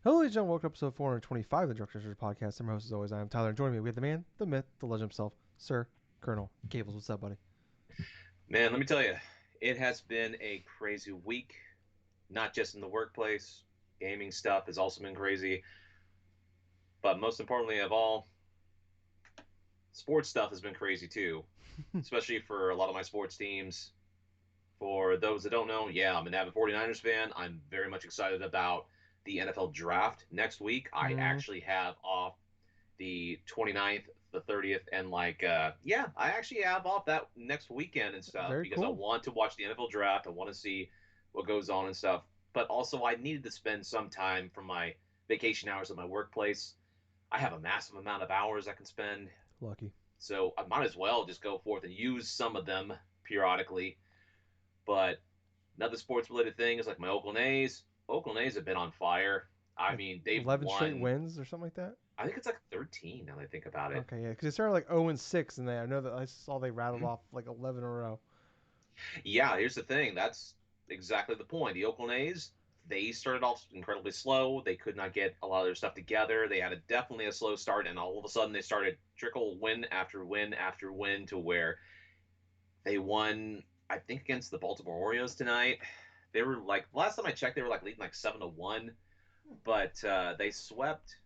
Hello, ladies and gentlemen. Welcome to episode 425 of the DrunkNerds podcast. I'm your host, as always. I am Tyler. And joining me, we have the man, the myth, the legend himself, Sir Colonel Gables. What's up, buddy? Man, let me tell you, it has been a crazy week, not just in the workplace. Gaming stuff has also been crazy, but most importantly of all, sports stuff has been crazy too, especially for a lot of my sports teams. For those that don't know, yeah, I'm an avid 49ers fan. I'm very much excited about the NFL draft next week. I Mm, actually have off the 29th, the 30th, and yeah, I actually have off that next weekend and stuff very because I cool. want to watch the NFL draft. I want to see what goes on and stuff. But also, I needed to spend some time from my vacation hours at my workplace. I have a massive amount of hours I can spend, Lucky. so I might as well just go forth and use some of them periodically. But another sports related thing is like my Oakland A's. Oakland A's have been on fire. I Like mean, they've 11 straight won. wins or something like that? I think it's like 13 now that I think about it. Okay, yeah, because they started like 0 and 6, and I know that I saw they rattled off like 11 in a row. Yeah, here's the thing. That's exactly the point. The Oakland A's, they started off incredibly slow. They could not get a lot of their stuff together. They had definitely a slow start, and all of a sudden they started trickle win after win after win to where they won, I think, against the Baltimore Orioles tonight. They were like, last time I checked, they were like leading like 7-1, but they swept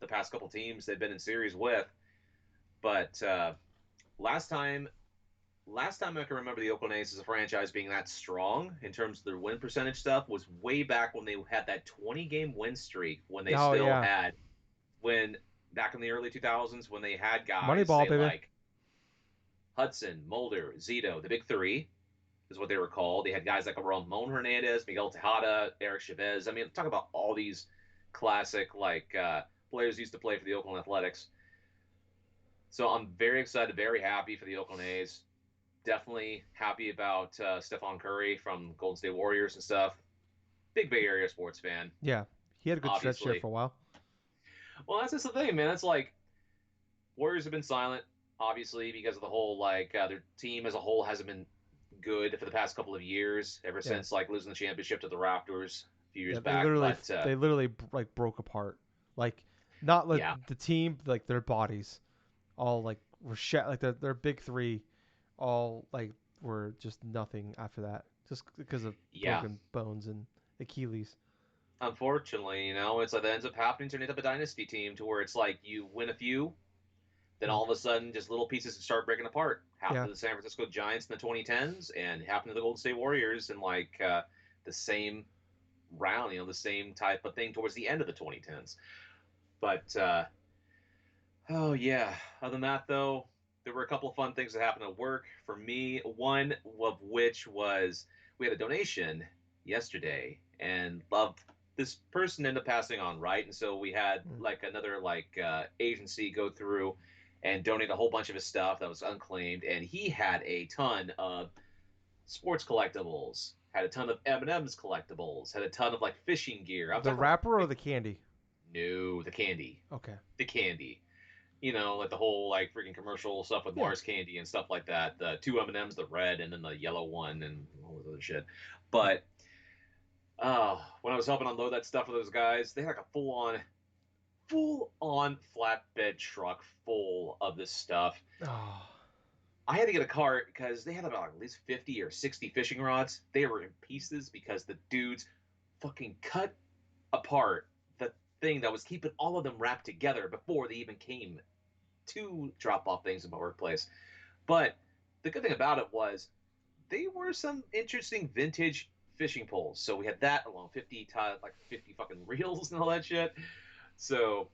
the past couple teams they've been in series with. But last time last time I can remember the Oakland A's as a franchise being that strong in terms of their win percentage stuff was way back when they had that 20-game win streak when they Oh, still yeah. had when back in the early 2000s when they had guys Moneyball, say baby. like Hudson, Mulder, Zito, the big three is what they were called. They had guys like Ramon Hernandez, Miguel Tejada, Eric Chavez. I mean, talk about all these classic players who used to play for the Oakland Athletics. So I'm very excited, very happy for the Oakland A's. Definitely happy about Stephon Curry from Golden State Warriors and stuff. Big Bay Area sports fan, Yeah, he had a good stretch there obviously. for a while. Well, that's just the thing, man. It's like Warriors have been silent, obviously, because of the whole their team as a whole hasn't been good for the past couple of years, ever Yeah. since like losing the championship to the Raptors a few years Yeah, back. But they literally like broke apart. Like not like yeah, the team, like their bodies all like were like their big three all like were just nothing after that, just because of yeah. broken bones and Achilles. Unfortunately, it's like that ends up happening to any type of dynasty team to where it's like you win a few, then Mm. all of a sudden just little pieces start breaking apart. Happened Yeah, to the San Francisco Giants in the 2010s, and happened to the Golden State Warriors in the same round, the same type of thing towards the end of the 2010s. But oh yeah, other than that though, there were a couple of fun things that happened at work for me. One of which was we had a donation yesterday, and love this person ended up passing on, right? And so we had mm. like another agency go through and donate a whole bunch of his stuff that was unclaimed, and he had a ton of sports collectibles, had a ton of M&M's collectibles, had a ton of like fishing gear. I'm The talking like wrapper or the candy? no, the candy, Okay. the candy. Like the whole like freaking commercial stuff with Yeah. Mars Candy and stuff like that. The two M&Ms, the red and then the yellow one, and all this other shit. Yeah. But when I was helping unload that stuff for those guys, they had like a full on flatbed truck full of this stuff. Oh. I had to get a cart because they had about at least 50 or 60 fishing rods. They were in pieces because the dudes fucking cut apart the thing that was keeping all of them wrapped together before they even came to drop off things in my workplace. But the good thing about it was they were some interesting vintage fishing poles. So we had that along 50 fucking reels and all that shit. So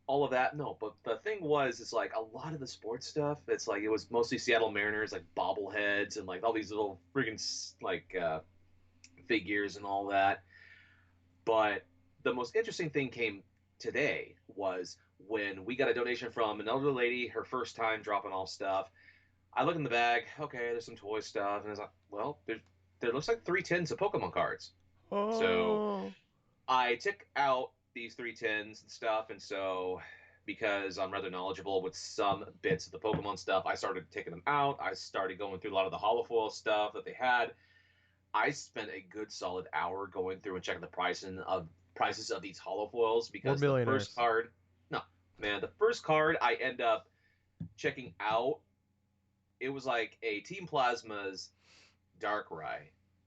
all of that, no. But the thing was, it's like a lot of the sports stuff. It's like it was mostly Seattle Mariners, like bobbleheads and like all these little freaking figures and all that. But the most interesting thing came today was when we got a donation from an elderly lady, her first time dropping off stuff. I look in the bag. Okay, there's some toy stuff, and it's like, well, there looks like three tins of Pokemon cards. So Oh. I took out these three tins and stuff, and so because I'm rather knowledgeable with some bits of the Pokemon stuff, I started taking them out. I started going through a lot of the holofoil stuff that they had. I spent a good solid hour going through and checking the pricing of prices of these holofoils We're because the first millionaires. card, no, man, the first card I end up checking out, it was like a Team Plasma's Darkrai,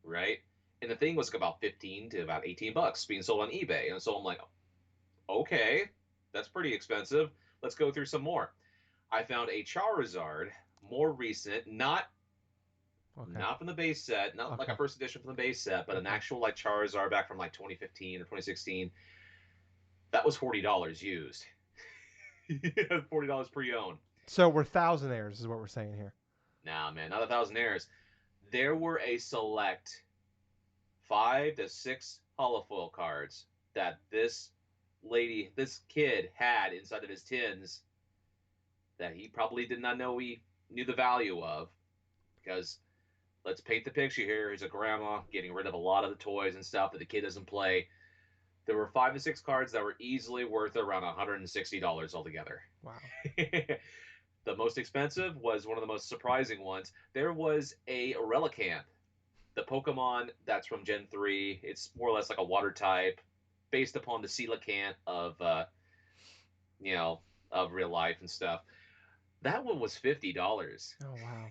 right? And the thing was about 15 to about 18 bucks being sold on eBay. And so I'm like, okay, that's pretty expensive. Let's go through some more. I found a Charizard, more recent, Okay. not from the base set, not like a Okay. first edition from the base set, but an Okay. actual like Charizard back from like 2015 or 2016. That was $40 used. $40 pre-owned. So we're thousandaires, is what we're saying here. Nah, man, not a thousand airs. There were a select 5 to 6 holofoil cards that this kid had inside of his tins that he probably did not know he knew the value of. Because let's paint the picture here. Here's a grandma getting rid of a lot of the toys and stuff that the kid doesn't play. There were 5 to 6 cards that were easily worth around $160 altogether. Wow. The most expensive was one of the most surprising ones. There was a Relicanth, the Pokemon that's from Gen 3. It's more or less like a water type, based upon the Coelacanth of you know, of real life and stuff. That one was $50. Oh wow.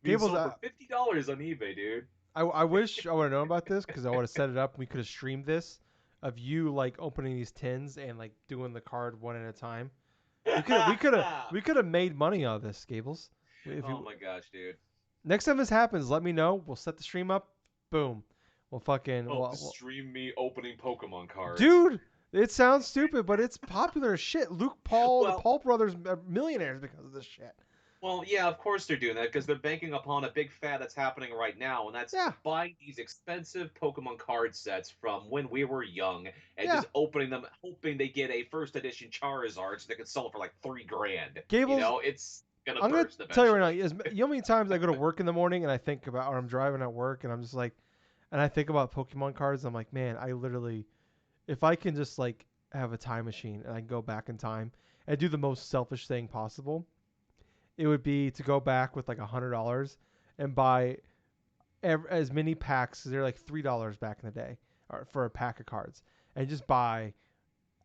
Being Gables, sold for $50 on eBay, dude. I wish I would have known about this because I would have set it up and we could have streamed this of you like opening these tins and like doing the card one at a time. We could have made money out of this, Gables. If Oh you my gosh, dude. next time this happens, let me know. We'll set the stream up. Boom. We'll fucking Oh, stream me opening Pokemon cards. dude. It sounds stupid, but it's popular as shit. Luke Paul, the Well, Paul brothers, are millionaires because of this shit. well, yeah, of course they're doing that because they're banking upon a big fad that's happening right now, and that's Yeah, buying these expensive Pokemon card sets from when we were young and yeah. just opening them, hoping they get a first edition Charizard so they can sell it for like $3,000. You Gables, know, it's gonna I'm gonna burst tell you right eventually. now. You know how many times I go to work in the morning and I think about, or I'm driving at work and I'm just like, and I think about Pokemon cards. I'm like, man, I literally, if I can just like have a time machine and I can go back in time and do the most selfish thing possible, it would be to go back with like $100 and buy as many packs. They're like $3 back in the day, or for a pack of cards, and just buy,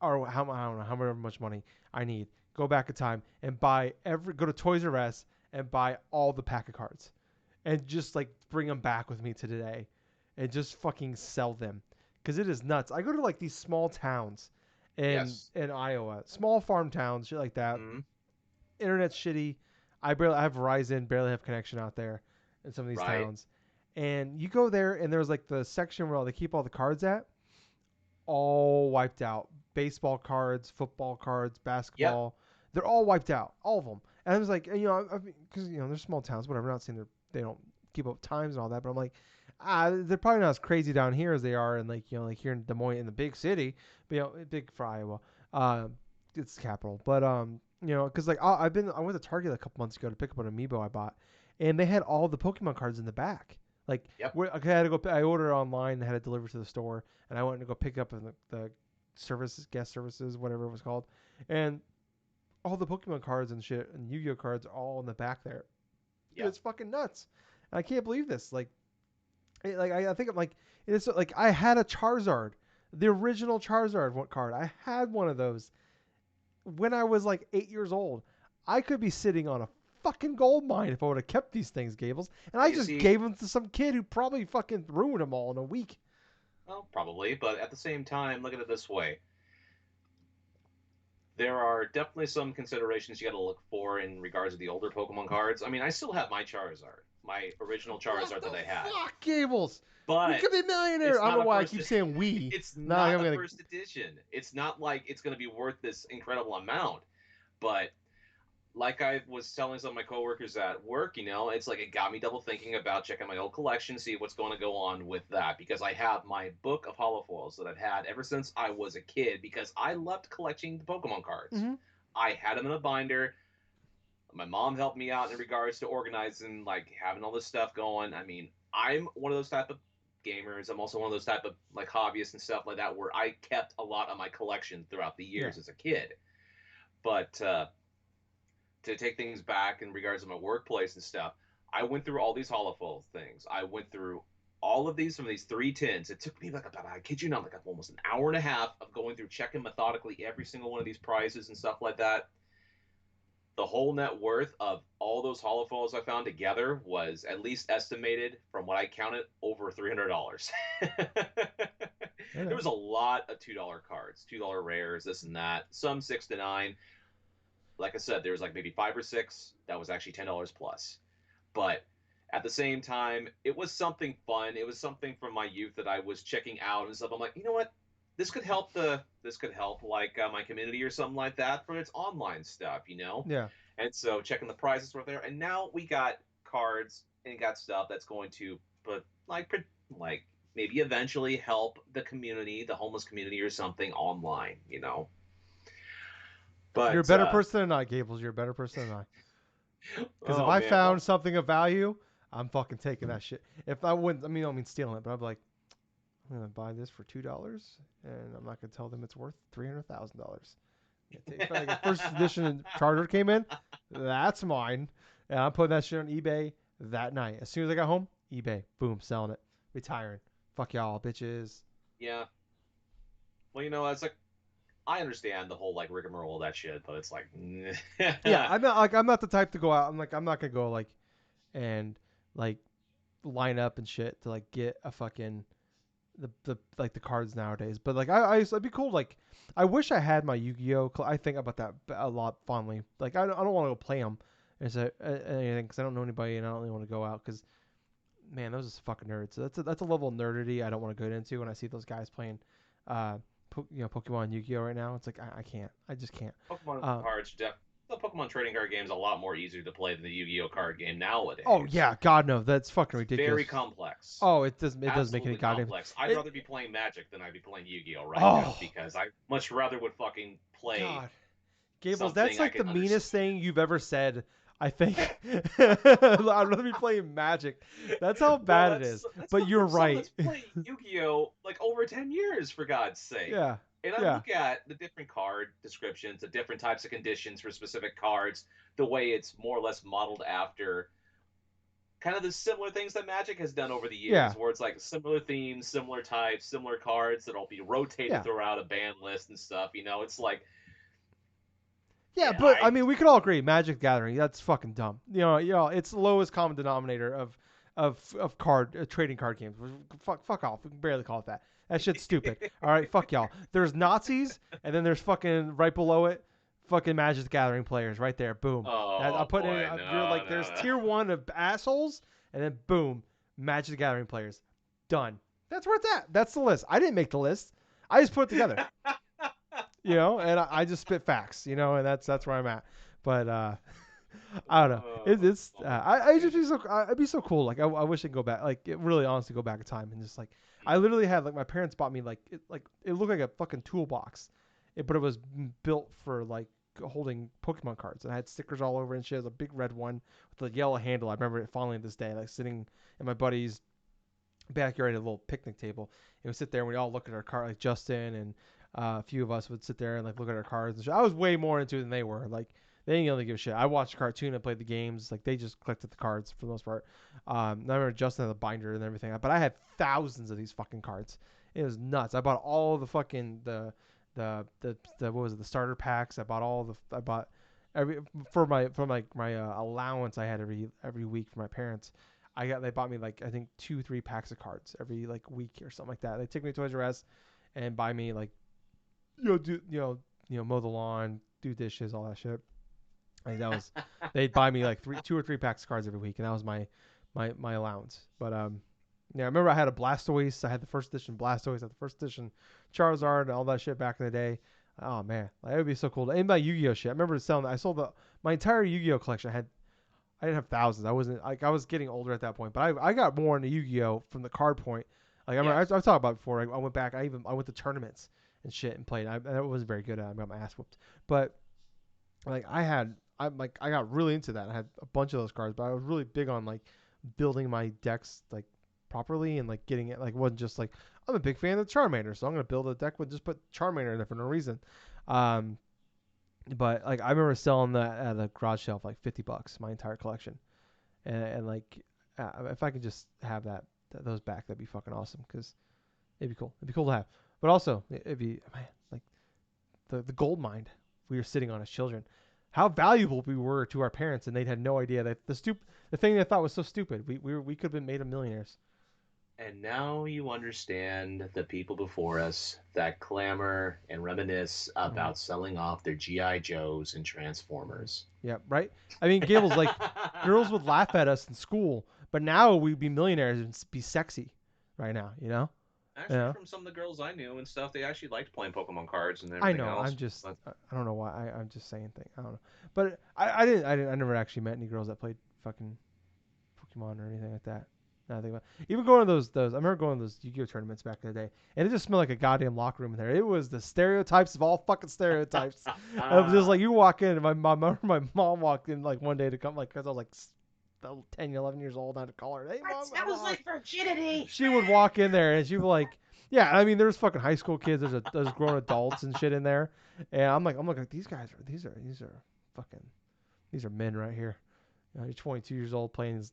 or how I don't know however much money I need. Go back in time and go to Toys R Us and buy all the pack of cards, and just like bring them back with me to today, and just fucking sell them, because it is nuts. I go to like these small towns Yes. in Iowa, small farm towns, shit like that. Mm-hmm. Internet's shitty. I have Verizon, barely have connection out there in some of these Right. towns. And you go there and there's like the section where they keep all the cards at, all wiped out. Baseball cards, football cards, Yep. basketball, they're all wiped out, all of them. And I was like, because they're small towns, whatever. I'm not saying they don't keep up times and all that, but I'm like, they're probably not as crazy down here as they are in like like here in Des Moines in the big city, but big for Iowa. It's the capital, but because like I went to Target a couple months ago to pick up an amiibo I bought, and they had all the Pokemon cards in the back. Like, Yep. okay, I had to go. I ordered online and had it delivered to the store, and I went to go pick up in the services, guest services, whatever it was called, and all the Pokemon cards and shit and Yu-Gi-Oh cards are all in the back there. And Yep. it's fucking nuts. And I can't believe this. I think I'm like it's like I had a Charizard, the original Charizard card. I had one of those when I was like 8 years old. I could be sitting on a fucking gold mine if I would have kept these things, Gables. And I You just see, gave them to some kid who probably fucking ruined them all in a week. well, probably, but at the same time, look at it this way. There are definitely some considerations you got to look for in regards to the older Pokemon cards. I mean, I still have my Charizard, my original What Charizard the that I had, fuck, Gables? We but could be millionaires. it's I don't not know a why I first. keep saying we. It's Nah, not I'm a gonna. first edition. It's not like it's going to be worth this incredible amount. But like I was telling some of my coworkers at work, it's like it got me double thinking about checking my old collection, see what's going to go on with that, because I have my book of holofoils that I've had ever since I was a kid because I loved collecting the Pokemon cards. Mm-hmm. I had them in a binder. My mom helped me out in regards to organizing, like having all this stuff going. I mean, I'm one of those type of gamers. I'm also one of those type of like hobbyists and stuff like that where I kept a lot of my collection throughout the Yeah. years as a kid. But to take things back in regards to my workplace and stuff, I went through all these holofoil things. I went through all of these from these 3 tins. It took me like about, I kid you not, like almost an hour and a half of going through checking methodically every single one of these prices and stuff like that. The whole net worth of all those holophones I found together was at least estimated, from what I counted, over $300. There Okay. was a lot of $2 cards, $2 rares, this and that, some 6 to 9. Like I said, there was like maybe 5 or 6 that was actually $10 plus. But at the same time, it was something fun. It was something from my youth that I was checking out and stuff. I'm like, you know what? This could help like my community or something like that for its online stuff, you know. Yeah. And so checking the prizes were there, and now we got cards and got stuff that's going to, but like maybe eventually help the community, the homeless community or something online, you know. You're a But better person than I, Gables. You're a better person than I. Because if oh I man, found well, something of value, I'm fucking taking that shit. If I wouldn't, I don't mean stealing it, but I'd be like, I'm gonna buy this for $2, and I'm not gonna tell them it's worth $300,000. If like a first edition charger came in, that's mine, and I'm putting that shit on eBay that night. As soon as I got home, eBay, boom, selling it, retiring. Fuck y'all, bitches. yeah. Well, you know, it's like I understand the whole like rigmarole of that shit, but it's like, Yeah, I'm not the type to go out. I'm not gonna go like and like line up and shit to like get a fucking the like the cards nowadays. But like it'd be cool. Like I wish I had my Yu-Gi-Oh. I think about that a lot fondly. Like I don't want to go play them as anything because I don't know anybody and I don't really want to go out because man, those are fucking nerds. So that's a level of nerdity I don't want to get into when I see those guys playing, Pokemon and Yu-Gi-Oh right now. It's like I can't. I just can't. Pokemon Uh, cards. The Pokemon trading card game is a lot more easier to play than the Yu-Gi-Oh card game oh nowadays. yeah, God no, that's fucking It's ridiculous. very complex, Oh, it doesn't make any absolutely goddamn. complex. I'd It rather be playing Magic than I'd be playing Yu-Gi-Oh right now oh because I much rather would fucking play God. Gables, that's something I like the could meanest understand. thing you've ever said. I think I'd rather be playing Magic. That's how Well, bad it is. that's But coming you're from someone right. that's played Yu-Gi-Oh like over 10 years, for God's sake. Yeah, And I yeah, look at the different card descriptions, the different types of conditions for specific cards, the way it's more or less modeled after kind of the similar things that Magic has done over the yeah, years, where it's like similar themes, similar types, similar cards that'll be rotated yeah, throughout a band list and stuff. You know, it's like, yeah. yeah, But I mean, we could all agree, Magic the Gathering. That's fucking dumb. It's the lowest common denominator of card trading card games. Fuck off. We can barely call it that. That shit's stupid. All right, fuck y'all. There's Nazis, and then there's fucking right below it, fucking Magic the Gathering players right there. Boom. That I'm oh putting in. boy, You're no, like, there's no, tier one of assholes, and then boom, Magic the Gathering players. Done. That's where it's at. That's the list. I didn't make the list. I just put it together. no. And I just spit facts. And that's where I'm at. But I don't know. It's Oh my I just goodness. be so I'd be so cool. Like I wish I could go back. Like really honestly go back in time and just like I Mhm. literally had like my parents bought me it looked like a fucking toolbox, but it was built for like holding Pokemon cards and I had stickers all over and shit. It was a big red one with a yellow handle. I remember it fondly to this day. Like sitting in my buddy's backyard at a little picnic table and we sit there and we all look at our card. Like Justin and a few of us would sit there and like look at our cards and shit. I was way more into it than they were. Like they didn't really give a shit. I watched the cartoon and played the games. Like they just collected the cards for the most part. I remember Justin had a binder and everything, but I had thousands of these fucking cards. It was nuts. I bought all the fucking the what was it, the starter packs. I bought every for my allowance I had every week for my parents. They bought me like I think 2-3 packs of cards every like week or something like that. They take me to Toys R Us and buy me like do mow the lawn, do dishes, all that shit. Like that was they'd buy me like 2 or 3 packs of cards every week, and that was my allowance. But yeah, I remember I had a Blastoise. I had the first edition Blastoise, I had the first edition Charizard, and all that shit back in the day. Oh man, like, it would be so cool. And my Yu-Gi-Oh shit. I remember selling. I sold my entire Yu-Gi-Oh collection. I didn't have thousands. I wasn't like I was getting older at that point, but I got more into Yu-Gi-Oh from the card point. Like I remember Yes. I've talked about it before. I went back. I went to tournaments and shit and played. I wasn't very good at it. I got my ass whooped. But like I got really into that. I had a bunch of those cards, but I was really big on like building my decks like properly and like getting it like it wasn't just like I'm a big fan of Charmander, so I'm gonna build a deck with just put Charmander in there for no reason. Um, but like I remember selling that at a garage sale for like $50, my entire collection, and like if I could just have that those back. That'd be fucking awesome because it'd be cool. It'd be cool to have. But also, it'd be man, like the gold mine we were sitting on as children. How valuable we were to our parents, and they had no idea that the thing they thought was so stupid. We could have been made of millionaires. And now you understand the people before us that clamor and reminisce Mm-hmm. about selling off their GI Joes and Mm-hmm. Transformers. Yeah, right. I mean, Gables like girls would laugh at us in school, but now we'd be millionaires and be sexy right now. You know. Actually, Yeah. from some of the girls I knew and stuff, they actually liked playing Pokemon cards and I everything know. else. But I don't know why. I'm just saying things. I don't know. But I never actually met any girls that played fucking Pokemon or anything like that. Now I think about it. Even going to those. I remember going to those Yu-Gi-Oh tournaments back in the day, and it just smelled like a goddamn locker room in there. It was the stereotypes of all fucking stereotypes. It was just like you walk in, and my mom walked in like one day to come like because I was like 10, 11 years old. I had to call her, hey that mom, come smells on. like virginity. She would walk in there and she'd be like, yeah, I mean, there's fucking high school kids, there's grown adults and shit in there, and I'm like these are fucking these are men right here. You know, you're 22 years old playing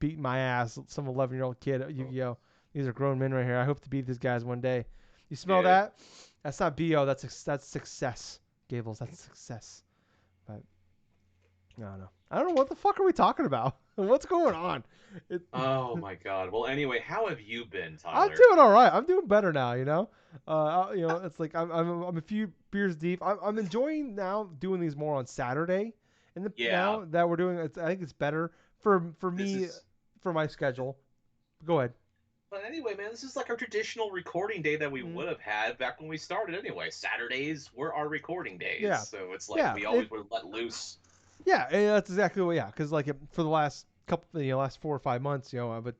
beating my ass, some 11-year-old kid at Yu-Gi-Oh. These are grown men right here. I hope to beat these guys one day. You smell Dude, that? That's not bo. That's success, Gables. That's success. But I don't know. I don't know what the fuck are we talking about. What's going on? It, oh my god. Well, anyway, how have you been, I'm Tyler? doing all right. I'm doing better now. It's like I'm a few beers deep. I'm enjoying now doing these more on Saturday, and Yeah, now that we're doing it, I think it's better for this me is. for my schedule. Go ahead. But anyway, man, this is like our traditional recording day that we Mm, would have had back when we started. Anyway, Saturdays were our recording days, yeah, so it's like yeah, we always would let loose. yeah. And that's exactly what. Yeah, because like for the last last 4 or 5 months, but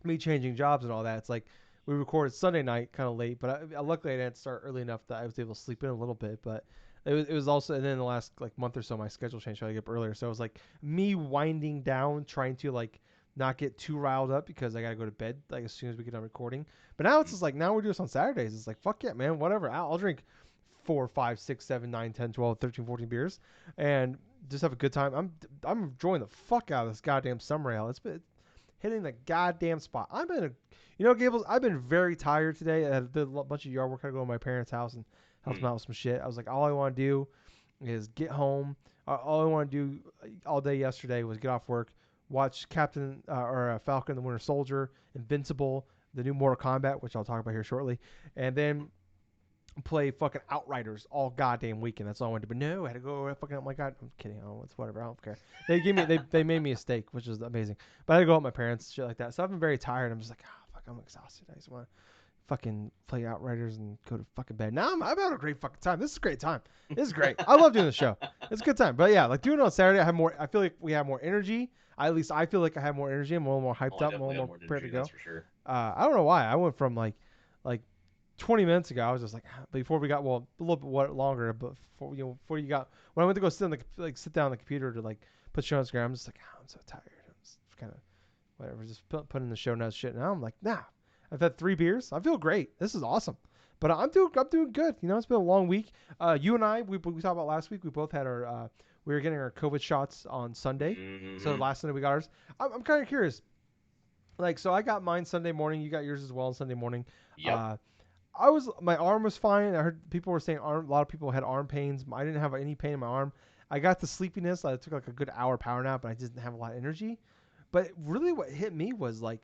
me changing jobs and all that, it's like we recorded Sunday night kind of late, but luckily I didn't start early enough that I was able to sleep in a little bit. But it was also, and then the last like month or so, my schedule changed, so I get up earlier. So it was like me winding down, trying to like not get too riled up because I gotta go to bed like as soon as we get done recording. But now it's just like now we do this on Saturdays. It's like fuck yeah, man, whatever. I'll drink 4, 5, 6, 7, 9, 10, 12, 13, 14 beers, and just have a good time. I'm enjoying the fuck out of this goddamn summer ale. It's been hitting the goddamn spot. Gables, I've been very tired today. I did a bunch of yard work. I had to go to my parents' house and help them Hmm. out with some shit. I was like, all I want to do is get home. All I want to do all day yesterday was get off work, watch Captain or Falcon the Winter Soldier, Invincible, the new Mortal Kombat, which I'll talk about here shortly, and then play fucking Outriders all goddamn weekend. That's all I wanted to. But no, I had to go fucking. Oh my god, I'm kidding. Oh, it's whatever. I don't care. They made me a steak, which is amazing. But I had to go out with my parents, shit like that. So I've been very tired. I'm just like, fuck, I'm exhausted. I just want to fucking play Outriders and go to fucking bed. Now I'm having a great fucking time. This is a great time. This is great. I love doing the show. It's a good time. But yeah, like doing it on Saturday, I have more. I feel like we have more energy. At least I feel like I have more energy. I'm a little more Oh, hyped I up. I'm a definitely little have more more prepared to energy, that's go. for sure. I don't know why. I went from like 20 minutes ago, I was just like, before we got, well, a little bit longer, but before you got, when I went to go sit down on the computer to like put show notes together, I'm just like, I'm so tired. I'm just kind of, whatever, just put in the show notes shit. Now I'm like, nah, I've had 3 beers. I feel great. This is awesome. But I'm doing good. It's been a long week. You and I, we talked about last week. We both had we were getting our COVID shots on Sunday. So Hmm. last Sunday we got ours. I'm kind of curious. Like, so I got mine Sunday morning. You got yours as well on Sunday morning. Yep. Uh, my arm was fine. I heard people were saying a lot of people had arm pains. I didn't have any pain in my arm. I got the sleepiness. I took like a good hour power nap, but I didn't have a lot of energy. But really, what hit me was like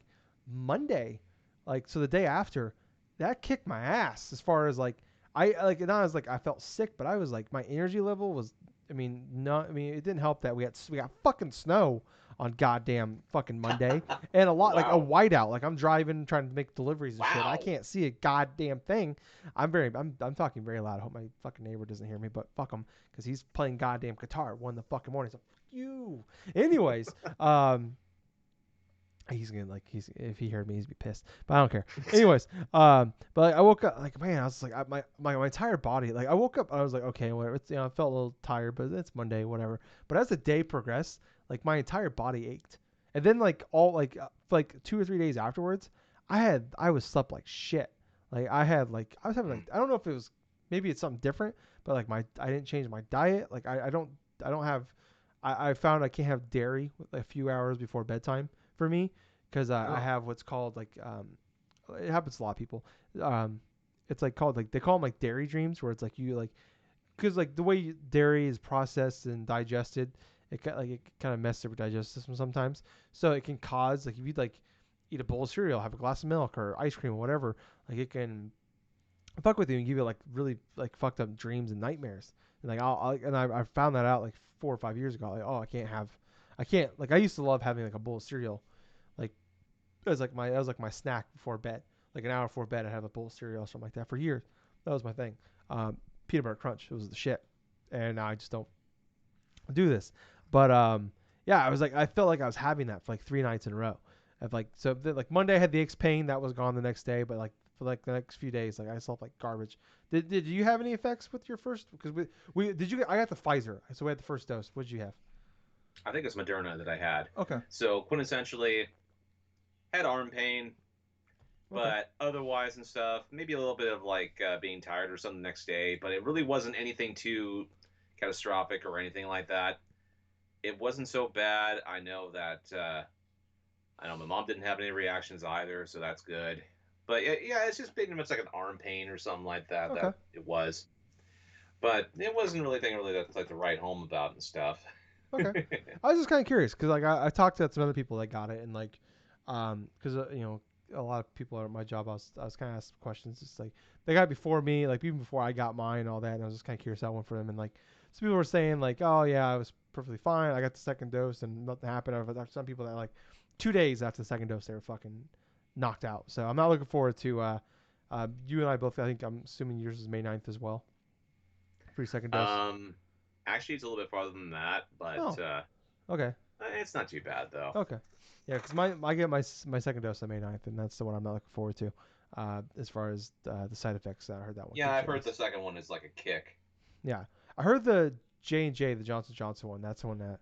Monday, like so the day after, that kicked my ass as far as like I like not as like I felt sick, but I was like my energy level was. I mean, no, I mean it didn't help that we got fucking snow on goddamn fucking Monday and a lot like a Wow. whiteout. Like I'm driving trying to make deliveries and shit. I Wow. can't see a goddamn thing. I'm talking very loud. I hope my fucking neighbor doesn't hear me, but fuck him because he's playing goddamn guitar at 1 in the fucking morning. So fuck you. Anyways, he's gonna like he's if he heard me he'd be pissed, but I don't care. Anyways, but like, I woke up like man, I was like my entire body like I woke up I was like okay whatever. I felt a little tired, but it's Monday whatever. But as the day progressed, like my entire body ached, and then like all like 2 or 3 days afterwards, I was slept like shit. Like I was having like I don't know if it was maybe it's something different, but like I didn't change my diet. Like I don't have I found I can't have dairy a few hours before bedtime for me because I Oh. have what's called like it happens to a lot of people. Um, it's like called like they call them like dairy dreams, where it's like you like because like the way dairy is processed and digested, it kind of messes up your digestive system sometimes. So it can cause like if you like eat a bowl of cereal, have a glass of milk or ice cream or whatever, like it can fuck with you and give you like really like fucked up dreams and nightmares. And like I found that out like 4 or 5 years ago. Like I can't like I used to love having like a bowl of cereal like that was like my snack before bed. Like an hour before bed, I'd have a bowl of cereal or something like that for years. That was my thing. Peanut butter crunch, it was the shit. And now I just don't do this. But yeah, I was like I felt like I was having that for like 3 nights in a row. Of like like Monday I had the aches pain that was gone the next day, but like for like the next few days, like I slept like garbage. Did you have any effects with your first? Because we did you? I got the Pfizer, so we had the first dose. What did you have? I think it's Moderna that I had. Okay, So quintessentially, had arm pain, okay, but otherwise and stuff, maybe a little bit of like being tired or something the next day, but it really wasn't anything too catastrophic or anything like that. It wasn't so bad. I know my mom didn't have any reactions either, so that's good. But yeah, it's just pretty much like an arm pain or something like that. okay, That it was, but it wasn't really thing really that like to write home about and stuff. okay. I was just kind of curious because like I talked to some other people that got it and like because you know a lot of people at my job I was kind of asking questions just like they got it before me like even before I got mine and all that and I was just kind of curious how it went for them and like some people were saying like oh yeah I was perfectly fine I got the second dose and nothing happened. There's some people that like 2 days after the second dose they were fucking knocked out. So I'm not looking forward to you and I both. I think I'm assuming yours is May 9th as well for your second dose. um, Actually, it's a little bit farther than that, but Oh, okay. it's not too bad though. Okay. Yeah, because I get my second dose on May 9th, and that's the one I'm not looking forward to. As far as the side effects, I heard that one Yeah, kicks I've your heard the ass. second one is like a kick. Yeah, I heard the J&J, the Johnson one. That's the one that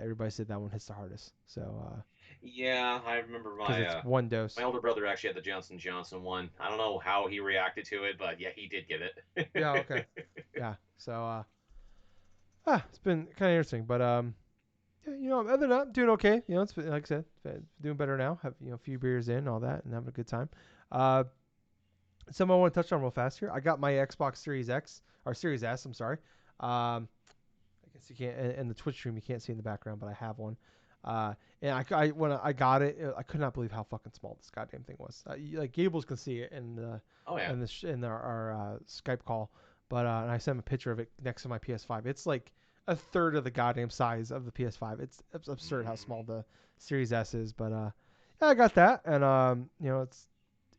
everybody said that one hits the hardest. So Yeah, I remember because it's one my dose. older brother actually had the Johnson one. I don't know how he reacted to it, but yeah, he did get Yeah. Okay. it. Yeah. So it's been kind of interesting, but yeah, you know, other than that, I'm doing okay. You know, it's been, like I said, doing better now. Have a few beers in, all that, and having a good time. Uh, Something I want to touch on real fast here. I got my Xbox Series X or Series S. I'm sorry. I guess you can't in the Twitch stream you can't see in the background, but I have one. And when I got it, I could not believe how fucking small this goddamn thing was. Like Gables can see it in the Oh yeah. in our Skype call, but and I sent him a picture of it next to my PS5. It's like a third of the goddamn size of the PS5. It's absurd how small Mm. the Series S is, but yeah, I got that, and you know, it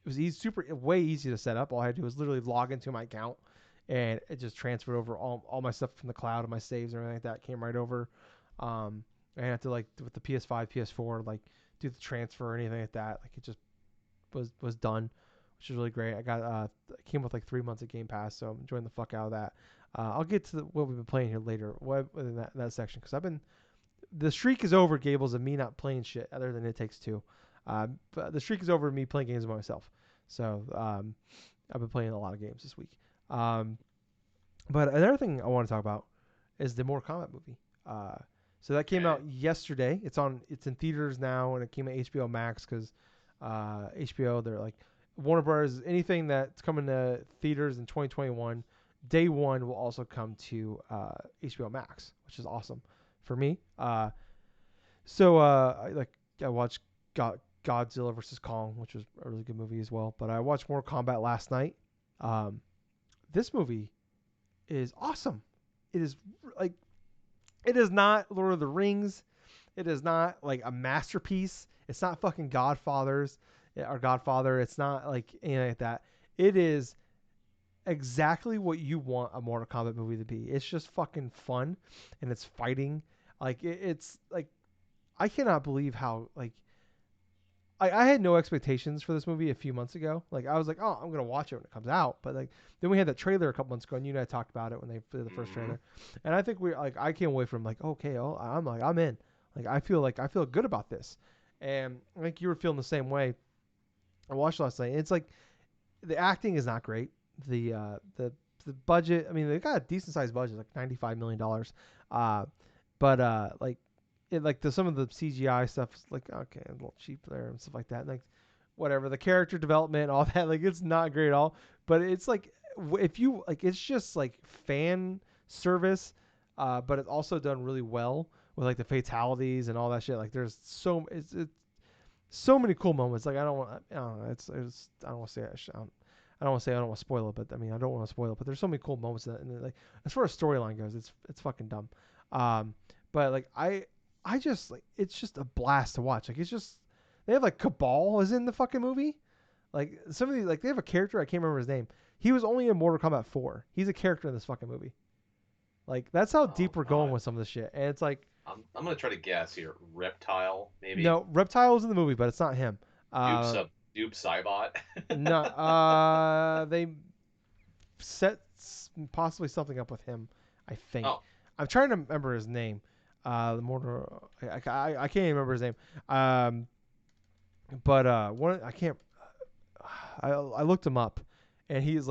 was easy, way easy to set up. All I had to do was literally log into my account, and it just transferred over all my stuff from the cloud and my saves and everything like that came right over. I had to like with the PS5, PS4, like do the transfer or anything like that. Like it just was done, which is really great. I got it came with like 3 months of Game Pass, so I'm enjoying the fuck out of that. I'll get to what we've been playing here later, in that section, because the streak is over, Gables, of me not playing shit other than It Takes Two. But the streak is over me playing games by myself. So I've been playing a lot of games this week. Um, but another thing I want to talk about is the Mortal Kombat movie. Uh, so that came Okay. out yesterday. It's in theaters now, and it came at HBO Max because HBO they're like Warner Brothers. Anything that's coming to theaters in 2021, day one will also come to HBO Max, which is awesome for me. I watched Godzilla versus Kong, which was a really good movie as well. But I watched Mortal Kombat last night. Um, this movie is awesome. It is like it is not Lord of the Rings. It is not like a masterpiece. It's not fucking Godfather. It's not like anything like that. It is exactly what you want a Mortal Kombat movie to be. It's just fucking fun and it's fighting. It's like I cannot believe how like I had no expectations for this movie a few months ago. Like I was like, oh, I'm gonna watch it when it comes out. But like then we had that trailer a couple months ago, and you and I talked about it when they did the first Hmm. trailer. And I think we like I came away from like okay, oh, I'm in. Like I feel good about this. And I think you were feeling the same way. I watched last night. It's like the acting is not great. The budget. I mean, they got a decent sized budget, like $95 million. Uh, but like it like some of the CGI stuff is like okay, a little cheap there and stuff like that. Like whatever the character development, all that, like it's not great at all. But it's like if you like, it's just like fan service, but it's also done really well with like the fatalities and all that shit. Like there's it's so many cool moments. Like I don't know, it's I don't want to say I don't want to say I don't want to spoil it, but I mean I don't want to spoil it. But there's so many cool moments in it, and like as far as storyline goes, it's fucking dumb. Um, but like I just like it's just a blast to watch. Like it's just they have like Cabal is in the fucking movie. Like some of these like they have a character I can't remember his name. He was only in Mortal Kombat 4. He's a character in this fucking movie. Like that's how Oh deep we're going God. with some of this shit. And it's like I'm gonna try to guess here. Reptile, maybe. no, Reptile's in the movie, but it's not him. Dupe Uh, sub Dupe Cybot. no, they set possibly something up with him. I think. Oh, I'm trying to remember his name. The Mortal. I can't even remember his name. Um, but one I can't. I looked him up, and he's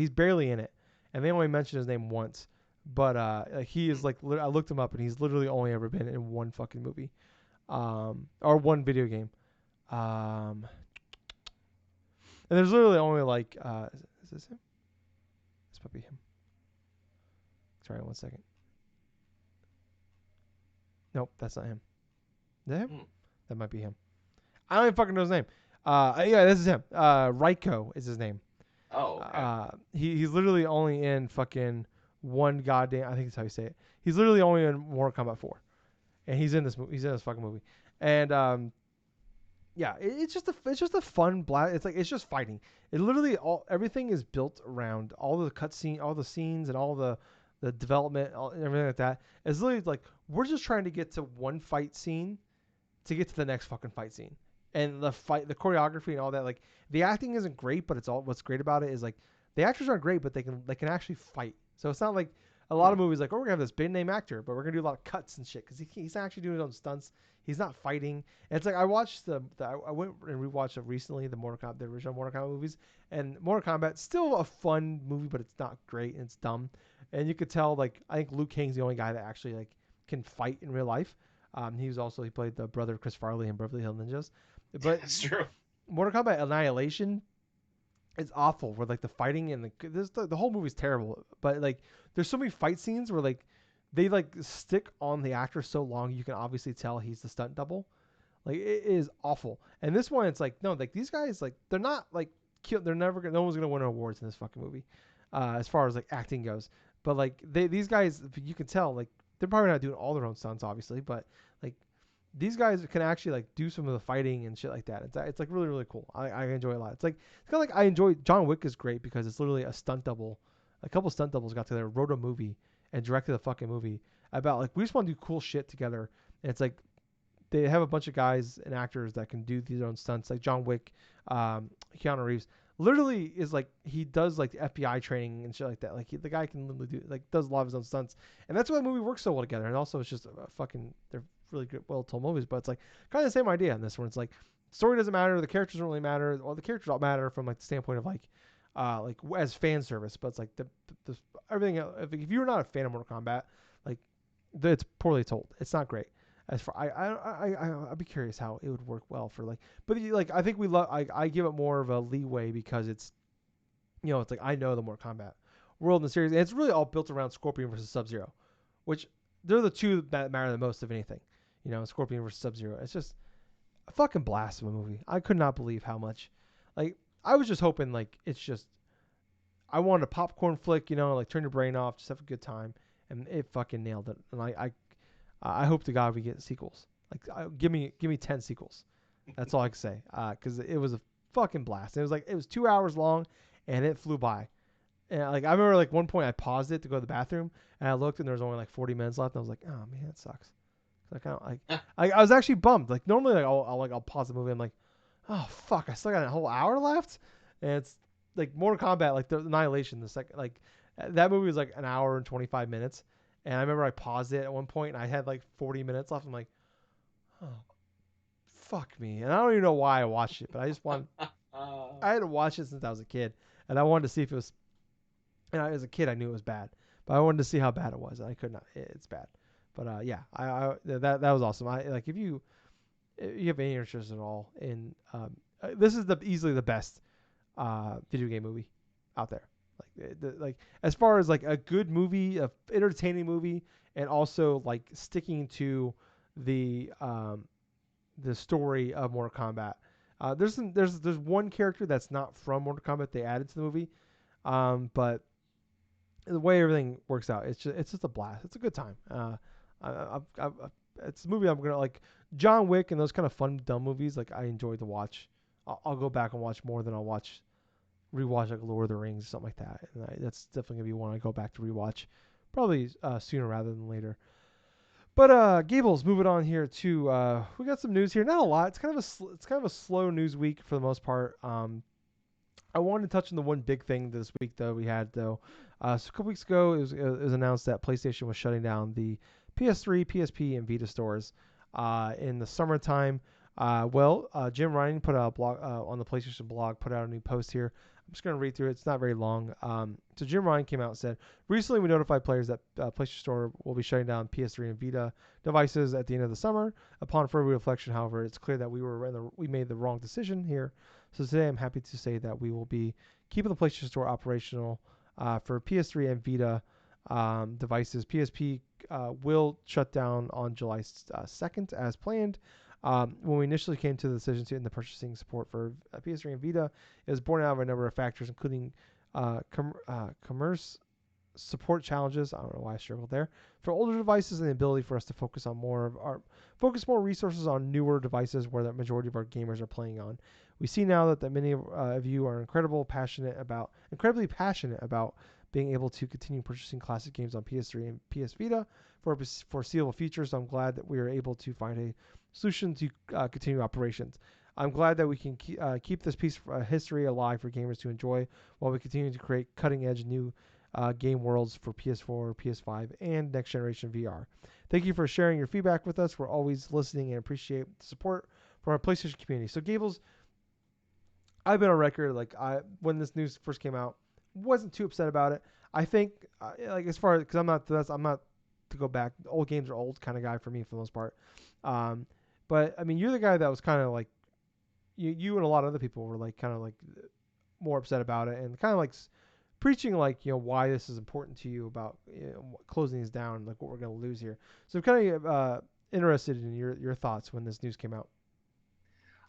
barely in it, and they only mentioned his name once. But he is like I looked him up, and he's literally only ever been in one fucking movie, or one video game. Um, and there's literally only like is this him? This might be him. Sorry, 1 second. Nope, that's not him. Is that him? hmm. That might be him. I don't even fucking know his name. Yeah, this is him. Raiko is his name. Oh, okay. He's literally only in fucking one goddamn. I think that's how you say it. He's literally only in Mortal Kombat 4, and he's in this movie. He's in this fucking movie, and yeah, it's just a fun blast. It's like it's just fighting. It literally everything is built around all the cutscene, all the scenes, and all the development, and everything like that. It's literally like we're just trying to get to one fight scene to get to the next fucking fight scene. And the choreography and all that, like the acting isn't great, but it's all what's great about it is like the actors aren't great, but they can actually fight. So it's not like a lot Hmm. of movies like, oh, we're gonna have this big name actor, but we're gonna do a lot of cuts and shit because he's not actually doing his own stunts. He's not fighting. And it's like I watched I went and rewatched it recently, the original Mortal Kombat movies, and Mortal Kombat still a fun movie, but it's not great and it's dumb. And you could tell like I think Liu Kang's the only guy that actually like can fight in real life. He played the brother of Chris Farley in Beverly Hills Ninjas. But That's true. Mortal Kombat Annihilation is awful. Where like the fighting and the whole movie's terrible. But like there's so many fight scenes where like they like stick on the actor so long you can obviously tell he's the stunt double. Like it is awful. And this one it's like no, like these guys like they're not like they're never no one's gonna win awards in this fucking movie, as far as like acting goes. But like these guys you can tell like they're probably not doing all their own stunts obviously, but like these guys can actually like do some of the fighting and shit like that. It's like really really cool. I enjoy it a lot. It's kind of like I enjoy John Wick is great because it's literally a stunt double. A couple stunt doubles got together, wrote a movie, and directed a fucking movie about like we just want to do cool shit together. And it's like they have a bunch of guys and actors that can do their own stunts. Like John Wick, Keanu Reeves, literally is like he does like the FBI training and shit like that. Like the guy can literally do like does a lot of his own stunts, and that's why the movie works so well together. And also it's just a fucking they're really good, well told movies. But it's like kind of the same idea in this one. It's like story doesn't matter, the characters don't really matter. Well, the characters don't matter from like the standpoint of like as fan service. But it's like the everything. If you're not a fan of Mortal Kombat, like it's poorly told. It's not great. As for I'd be curious how it would work well for like, but like I think we love I give it more of a leeway because it's it's like I know the Mortal Kombat world in the series and it's really all built around Scorpion versus Sub Zero, which they're the two that matter the most of anything, Scorpion versus Sub Zero. It's just a fucking blast of a movie. I could not believe how much, like I was just hoping like it's just I wanted a popcorn flick, like turn your brain off, just have a good time, and it fucking nailed it. And I hope to God we get sequels. Like, give me 10 sequels. That's all I can say. Because it was a fucking blast. It was 2 hours long, and it flew by. And like I remember, like one point I paused it to go to the bathroom, and I looked, and there was only like 40 minutes left. And I was like, oh man, that sucks. Like I don't like. I was actually bummed. Like normally, like I'll pause the movie. I'm like, oh fuck, I still got a whole hour left, and it's like Mortal Kombat, like the Annihilation, the second like that movie was like an hour and 25 minutes. And I remember I paused it at one point and I had like 40 minutes left. I'm like, oh, fuck me. And I don't even know why I watched it, but I had to watch it since I was a kid. And I wanted to see if it was, as a kid, I knew it was bad, but I wanted to see how bad it was. And I could not, it's bad. But yeah, that was awesome. I like if you have any interest at all in this is the easily the best video game movie out there. Like as far as like a good movie, a entertaining movie, and also like sticking to the um, the story of Mortal Kombat. There's one character that's not from Mortal Kombat they added to the movie, but the way everything works out, it's just a blast. It's a good time. It's a movie I'm gonna like. John Wick and those kind of fun dumb movies. Like I enjoy to watch. I'll go back and watch more than I'll rewatch like Lord of the Rings or something like that. And that's definitely gonna be one I go back to rewatch, probably sooner rather than later. But Gables, moving on here to we got some news here. Not a lot. It's kind of a slow news week for the most part. I wanted to touch on the one big thing this week though we had though. So a couple weeks ago, it was announced that PlayStation was shutting down the PS3, PSP, and Vita stores in the summertime. Jim Ryan put out a blog on the PlayStation blog, put out a new post here. I'm just going to read through it. It's not very long. So Jim Ryan came out and said, recently we notified players that PlayStation Store will be shutting down PS3 and Vita devices at the end of the summer. Upon further reflection, however, it's clear that we made the wrong decision here. So today I'm happy to say that we will be keeping the PlayStation Store operational for PS3 and Vita devices. PSP will shut down on July 2nd as planned. When we initially came to the decision to end the purchasing support for PS3 and Vita, it was born out of a number of factors, including commerce support challenges. I don't know why I struggled there for older devices and the ability for us to focus more resources on newer devices where the majority of our gamers are playing on. We see now that many of you are incredibly passionate about being able to continue purchasing classic games on PS3 and PS Vita for a foreseeable future. So I'm glad that we are able to find a solution to continue operations. I'm glad that we can keep this piece of history alive for gamers to enjoy while we continue to create cutting-edge new game worlds for PS4, PS5, and next generation VR. Thank you for sharing your feedback with us. We're always listening and appreciate the support from our PlayStation community. So Gables, I've been on record when this news first came out, wasn't too upset about it. I think like as far as because I'm not to go back. Old games are old kind of guy for me for the most part. Um, but I mean, you're the guy that was kind of like you and a lot of other people were like kind of like more upset about it and kind of like preaching like why this is important to you about closing these down, like what we're going to lose here. So I'm kind of interested in your thoughts when this news came out.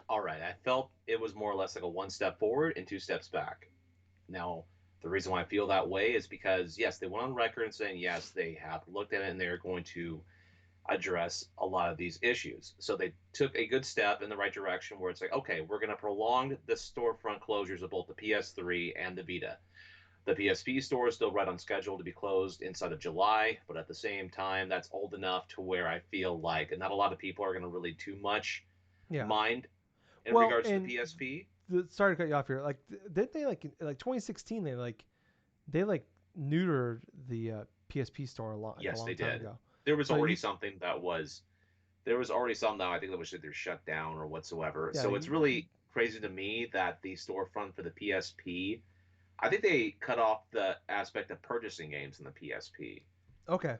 All right, I felt it was more or less like a one step forward and two steps back. Now, the reason why I feel that way is because, yes, they went on record and saying, yes, they have looked at it and they're going to address a lot of these issues. So they took a good step in the right direction where it's like, okay, we're going to prolong the storefront closures of both the PS3 and the Vita. The PSP store is still right on schedule to be closed inside of July, but at the same time, that's old enough to where I feel like not a lot of people are going to really too much Yeah. mind in Well, regards to the and PSP. sorry to cut you off here. Like, didn't they like 2016? They neutered the PSP store a Yes, long they time did. ago. There was So already something that was there was already some that I think that was either shut down or whatsoever. yeah, So it's really crazy to me that the storefront for the PSP, I think they cut off the aspect of purchasing games in the PSP. okay.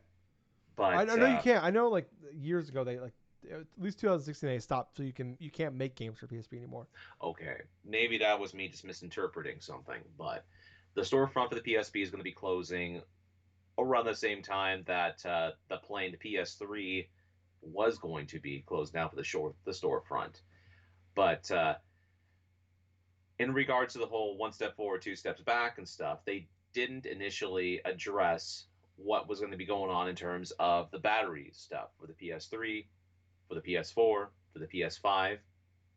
I But know you can't. I know like years ago they like at least 2016 they stopped so you can't make games for PSP anymore. okay, maybe that was me just misinterpreting something. But the storefront for the PSP is going to be closing around the same time that the planned PS3 was going to be closed down for the storefront. But in regards to the whole one step forward, two steps back and stuff, they didn't initially address what was going to be going on in terms of the battery stuff for the PS3, for the PS4, for the PS5.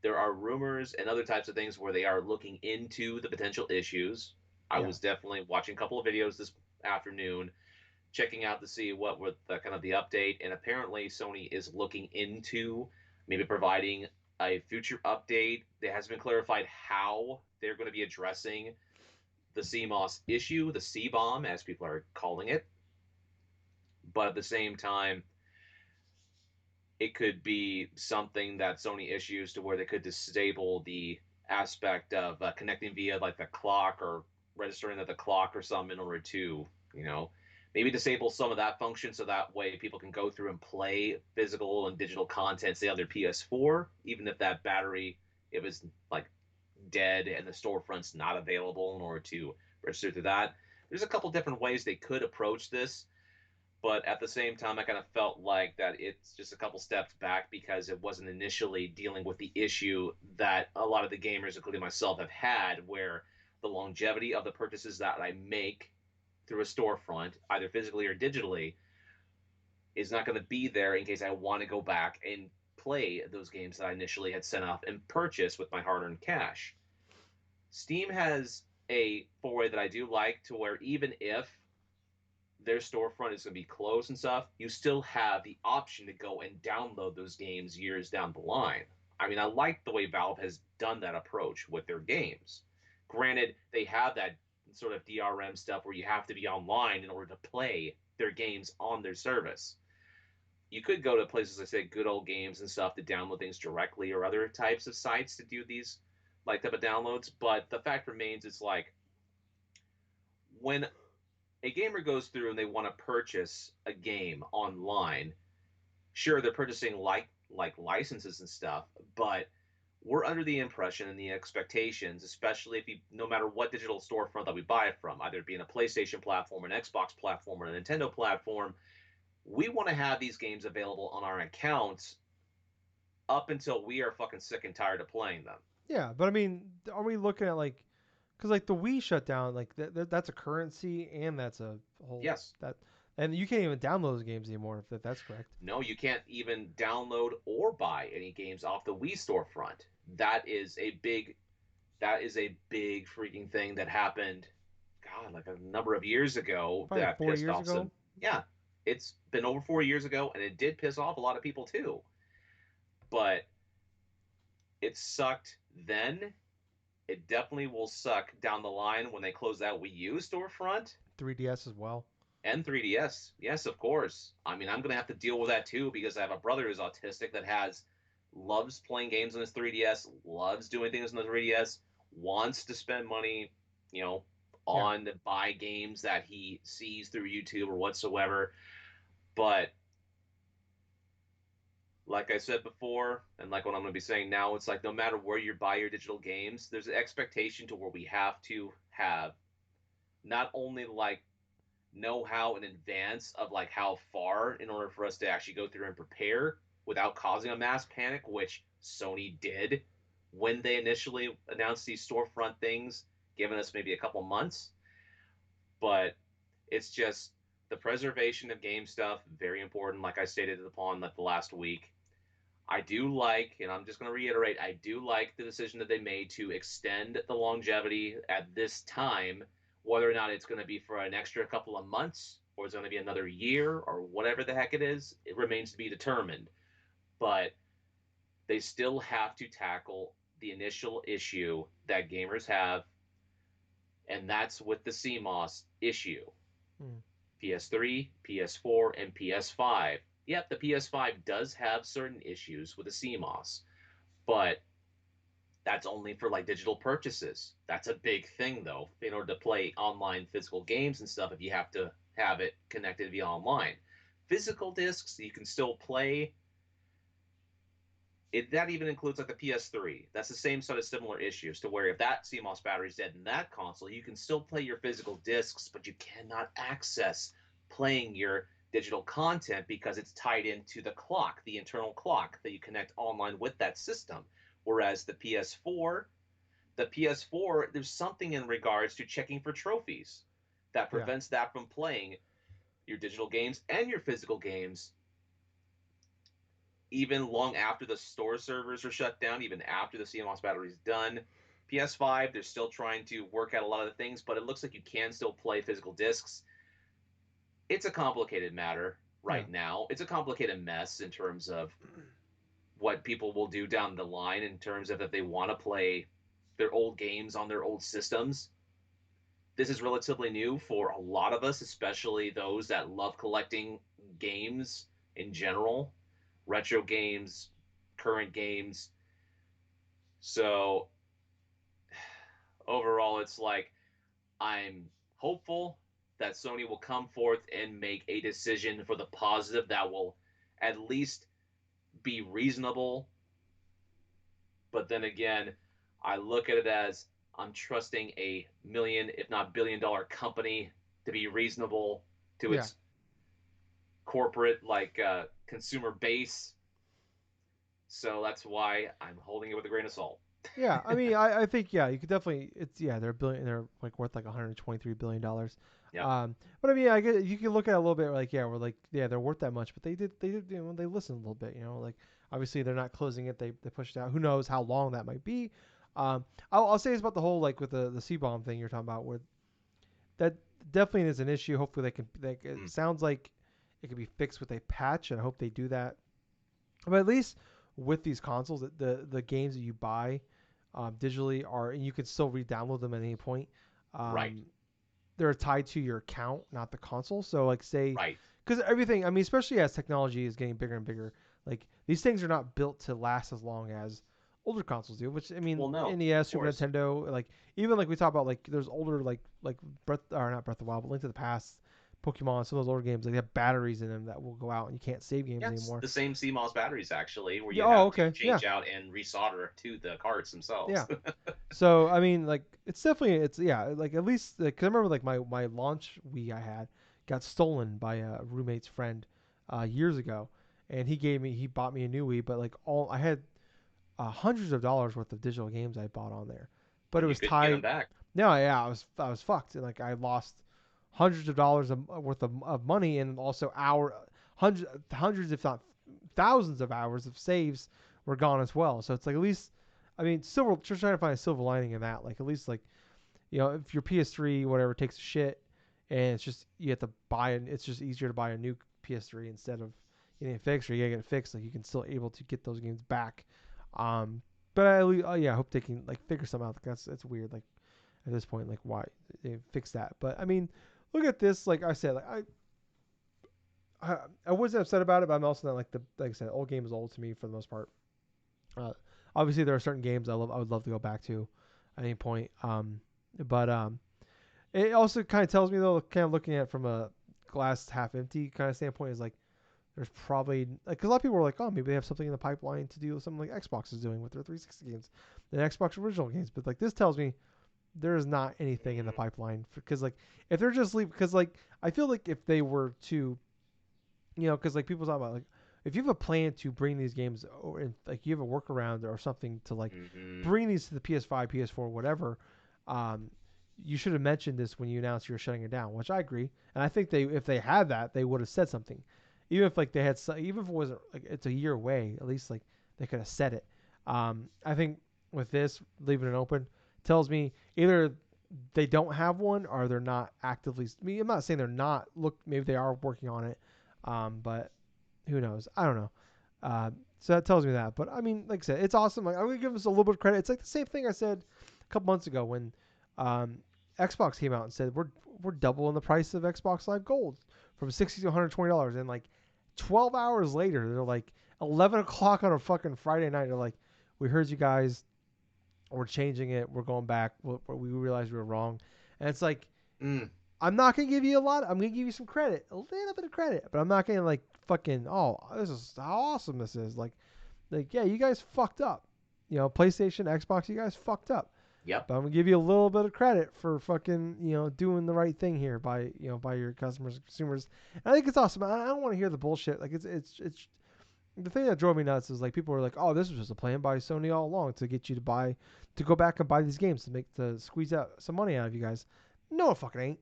There are rumors and other types of things where they are looking into the potential issues. I Yeah. was definitely watching a couple of videos this afternoon, checking out to see what were the kind of the update, and apparently Sony is looking into maybe providing a future update. It hasn't been clarified how they're going to be addressing the CMOS issue, the C bomb, as people are calling it. But at the same time, it could be something that Sony issues to where they could disable the aspect of connecting via like the clock or registering at the clock or something in order to, you know, Maybe disable some of that function so that way people can go through and play physical and digital content, say on their PS4, even if that battery it was like dead and the storefront's not available in order to register through that. There's a couple different ways they could approach this, but at the same time, I kind of felt like that it's just a couple steps back because it wasn't initially dealing with the issue that a lot of the gamers, including myself, have had, where the longevity of the purchases that I make through a storefront, either physically or digitally, is not going to be there in case I want to go back and play those games that I initially had sent off and purchased with my hard earned cash. Steam has a foray that I do like to where even if their storefront is going to be closed and stuff, you still have the option to go and download those games years down the line. I mean, I like the way Valve has done that approach with their games. Granted, they have that sort of DRM stuff where you have to be online in order to play their games on their service. You could go to places like say Good Old Games and stuff to download things directly, or other types of sites to do these like type of downloads. But the fact remains, it's like when a gamer goes through and they want to purchase a game online, sure they're purchasing like licenses and stuff, but we're under the impression and the expectations, especially if you no matter what digital storefront that we buy it from, either it being a PlayStation platform, an Xbox platform, or a Nintendo platform, we want to have these games available on our accounts up until we are fucking sick and tired of playing them. Yeah, but I mean, are we looking at like, because like the Wii shut down, like that's a currency and that's a whole Yes. that, and you can't even download those games anymore if that's correct. No, you can't even download or buy any games off the Wii storefront. That is a big freaking thing that happened, God, like a number of years ago Probably like that four pissed years off ago. some. Yeah, it's been over 4 years ago, and it did piss off a lot of people too. But it sucked then. It definitely will suck down the line when they close that Wii U storefront 3DS as well. and 3DS. Yes, of course. I mean, I'm gonna have to deal with that too because I have a brother who's autistic that has loves playing games on his 3DS, loves doing things on the 3DS, wants to spend money, you know, Yeah, on to buy games that he sees through YouTube or whatsoever. But like I said before, and like what I'm going to be saying now, it's like no matter where you buy your digital games, there's an expectation to where we have to have not only like know how in advance of like how far in order for us to actually go through and prepare without causing a mass panic, which Sony did when they initially announced these storefront things, giving us maybe a couple months. But it's just the preservation of game stuff, very important, like I stated upon like the last week. I do like, and I'm just going to reiterate, I do like the decision that they made to extend the longevity at this time. Whether or not it's going to be for an extra couple of months or it's going to be another year or whatever the heck it is, it remains to be determined. But they still have to tackle the initial issue that gamers have, and that's with the CMOS issue. mm. PS3, PS4, and PS5. Yep, the PS5 does have certain issues with the CMOS, but that's only for like digital purchases. That's a big thing though, in order to play online physical games and stuff if you have to have it connected via online. Physical discs you can still play. That even includes like the PS3. That's the same sort of similar issues to where if that CMOS battery is dead in that console, you can still play your physical discs, but you cannot access playing your digital content because it's tied into the clock, the internal clock that you connect online with that system. Whereas the PS4, there's something in regards to checking for trophies that Yeah, prevents that from playing your digital games and your physical games even long after the store servers are shut down, even after the CMOS battery is done. PS5, they're still trying to work out a lot of the things, but it looks like you can still play physical discs. It's a complicated matter yeah, right now. It's a complicated mess in terms of what people will do down the line in terms of if they want to play their old games on their old systems. This is relatively new for a lot of us, especially those that love collecting games in general, retro games, current games. So overall, it's like I'm hopeful that Sony will come forth and make a decision for the positive that will at least be reasonable. But then again, I look at it as I'm trusting a million, if not billion-dollar company to be reasonable to Yeah. its corporate consumer base. So that's why I'm holding it with a grain of salt. Yeah, I mean, I think yeah, you could definitely. It's yeah, they're billion. They're like worth like 123 billion dollars. Yep. But I mean, I get you can look at it a little bit like yeah, we're like yeah, they're worth that much, but they did they listened a little bit, like obviously they're not closing it. They pushed it out. Who knows how long that might be? I'll say it's about the whole like with the C bomb thing you're talking about, where that definitely is an issue. Hopefully they can. It Mm. sounds like it can be fixed with a patch, and I hope they do that. But at least with these consoles, the games that you buy digitally are, and you can still re-download them at any point. Right. Um, they're tied to your account, not the console. So like say, Right. because everything, I mean, especially as technology is getting bigger and bigger, like these things are not built to last as long as older consoles do. Which I mean, Well, no, NES, of Super course. Nintendo, like even like we talk about like there's older like Breath or not Breath of the Wild, but Link to the Past, Pokemon, some of those older games, like they have batteries in them that will go out and you can't save games Yeah, it's anymore. the same CMOS batteries actually, where Yeah. you Oh, have to okay. Yeah. change out and resolder to the cards themselves. Yeah. So I mean, like it's definitely it's yeah, like at least because I remember like my launch Wii I had got stolen by a roommate's friend years ago, and he bought me a new Wii, but like all I had hundreds of dollars worth of digital games I bought on there, but it And you was couldn't get them tied. back. No, yeah, I was fucked, and like I lost hundreds of dollars worth of money, and also hundreds if not thousands of hours of saves were gone as well. So it's like at least I mean, silver. Just trying to find a silver lining in that. Like at least like if your PS3 whatever takes a shit, and it's just you have to buy it. It's just easier to buy a new PS3 instead of getting it fixed, or you gotta get it fixed. Like you can still able to get those games back. Um, but yeah, I hope they can like figure something out. Like, that's weird. Like at this point, like why they fix that? But I mean, look at this. Like I said, like I wasn't upset about it, but I'm also not like I said, old game is old to me for the most part. Uh, obviously, there are certain games I would love to go back to at any point. But it also kind of tells me though, kind of looking at it from a glass half empty kind of standpoint, is like there's probably like because a lot of people are like, oh, maybe they have something in the pipeline to do with something like Xbox is doing with their 360 games, the Xbox original games. But like this tells me there is not anything in the Mm, pipeline because like if they're just leave because like I feel like if they were to because like people talk about like if you have a plan to bring these games or and like you have a workaround or something to like mm-hmm. bring these to the PS5, PS4, whatever, um, you should have mentioned this when you announced you were shutting it down, which I agree. And I think they if they had that, they would have said something, even if like they had even if it wasn't like it's a year away, at least like they could have said it. I think with this leaving it open tells me either they don't have one or they're not actively. I mean, I'm not saying they're not. Look, maybe they are working on it, but who knows? I don't know. So that tells me that. But I mean, like I said, it's awesome. Like, I'm gonna give us a little bit of credit. It's like the same thing I said a couple months ago when um, Xbox came out and said we're doubling the price of Xbox Live Gold from $60 to $120, and like 12 hours later, they're like 11 o'clock on a fucking Friday night. They're like, we heard you guys. We're changing it. We're going back. We realized we were wrong, and it's like Mm. I'm not gonna give you a lot. I'm gonna give you some credit, a little bit of credit, but I'm not gonna like fucking. Oh, this is how awesome this is. Like yeah, you guys fucked up. PlayStation, Xbox, you guys fucked up. Yep. But I'm gonna give you a little bit of credit for fucking doing the right thing here by by your customers, consumers. And I think it's awesome. I don't want to hear the bullshit. Like it's the thing that drove me nuts is like people were like, oh, this was just a plan by Sony all along to get you to go back and buy these games to squeeze out some money out of you guys. No, it fucking ain't.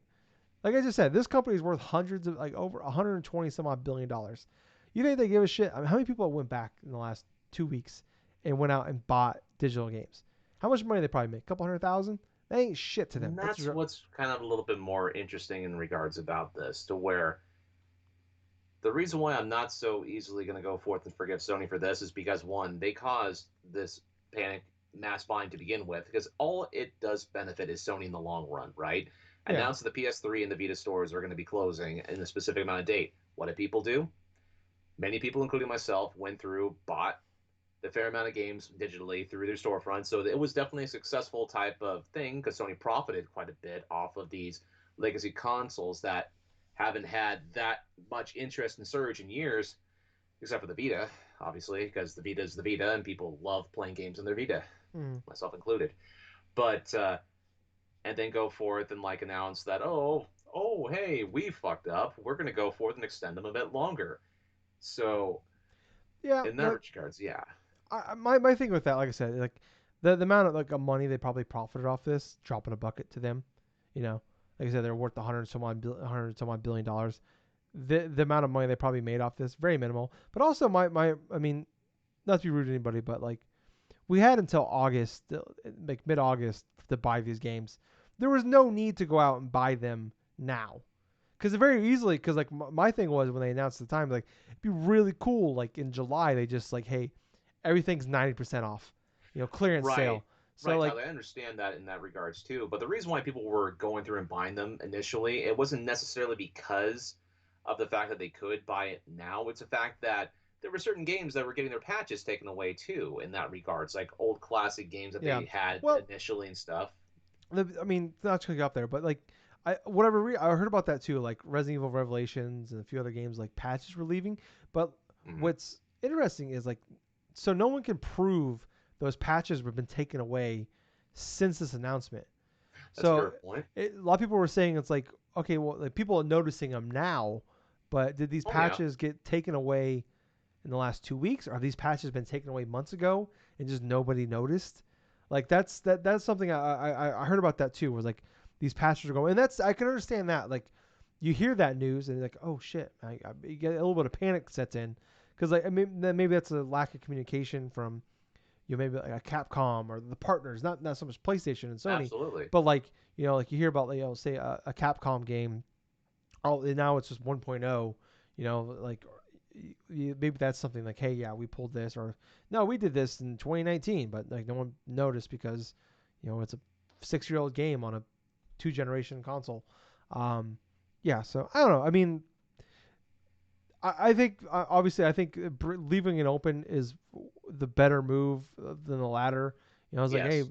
Like I just said, this company is worth hundreds of like over 120 some odd $1 billion. You think they give a shit? I mean, how many people went back in the last 2 weeks and went out and bought digital games? How much money they probably make? A couple 100,000? That ain't shit to them. And that's what's kind of a little bit more interesting in regards about this, to where the reason why I'm not so easily going to go forth and forgive Sony for this is because one, they caused this panic mass buying to begin with, because all it does benefit is Sony in the long run, right? And yeah, now so the PS3 and the Vita stores are going to be closing in a specific amount of date. What did people do? Many people, including myself, went through, bought the fair amount of games digitally through their storefront. So it was definitely a successful type of thing because Sony profited quite a bit off of these legacy consoles that haven't had that much interest and surge in years, except for the Vita, obviously, because the Vita is the Vita, and people love playing games on their Vita, Mm. myself included. But and then go forth and like announce that, oh, hey, we fucked up. We're gonna go forth and extend them a bit longer. So Yeah, in that but regards, yeah, my thing with that, like I said, like the amount of like money they probably profited off this, dropping a bucket to them, you know, like I said, they're worth 100 some odd billion dollars. The amount of money they probably made off this, very minimal. But also I mean, not to be rude to anybody, but like we had until August, like mid August, to buy these games. There was no need to go out and buy them now. Because very easily, because like my thing was when they announced the time, like it'd be really cool. Like in July, they just like, hey, everything's 90% off, clearance right, sale. So right, like, Tyler. I understand that in that regards too. But the reason why people were going through and buying them initially, it wasn't necessarily because of the fact that they could buy it now. It's the fact that there were certain games that were getting their patches taken away too. In that regards, like old classic games that yeah, they had well, initially and stuff. I mean, not to go up there, but like, I heard about that too. Like Resident Evil Revelations and a few other games, like patches were leaving. But Hmm. what's interesting is like, so no one can prove those patches have been taken away since this announcement. That's a So fair point. a lot of people were saying it's like, okay, well, like people are noticing them now, but did these Oh yeah, patches get taken away in the last 2 weeks, or have these patches been taken away months ago and just nobody noticed? Like that's something I heard about that too. Was like these patches are going, and that's I can understand that. Like you hear that news and you're like, oh shit, you get a little bit of panic sets in because like I mean maybe that's a lack of communication from maybe like a Capcom or the partners, not so much PlayStation and Sony, absolutely. but like like you hear about like say a Capcom game, oh now it's just 1.0, like maybe that's something like, hey, yeah, we pulled this, or no, we did this in 2019, but like no one noticed because it's a 6-year-old game on a 2 generation console. Um, yeah, so I don't know. I mean, I think obviously I think leaving it open is the better move than the latter. It's like, hey,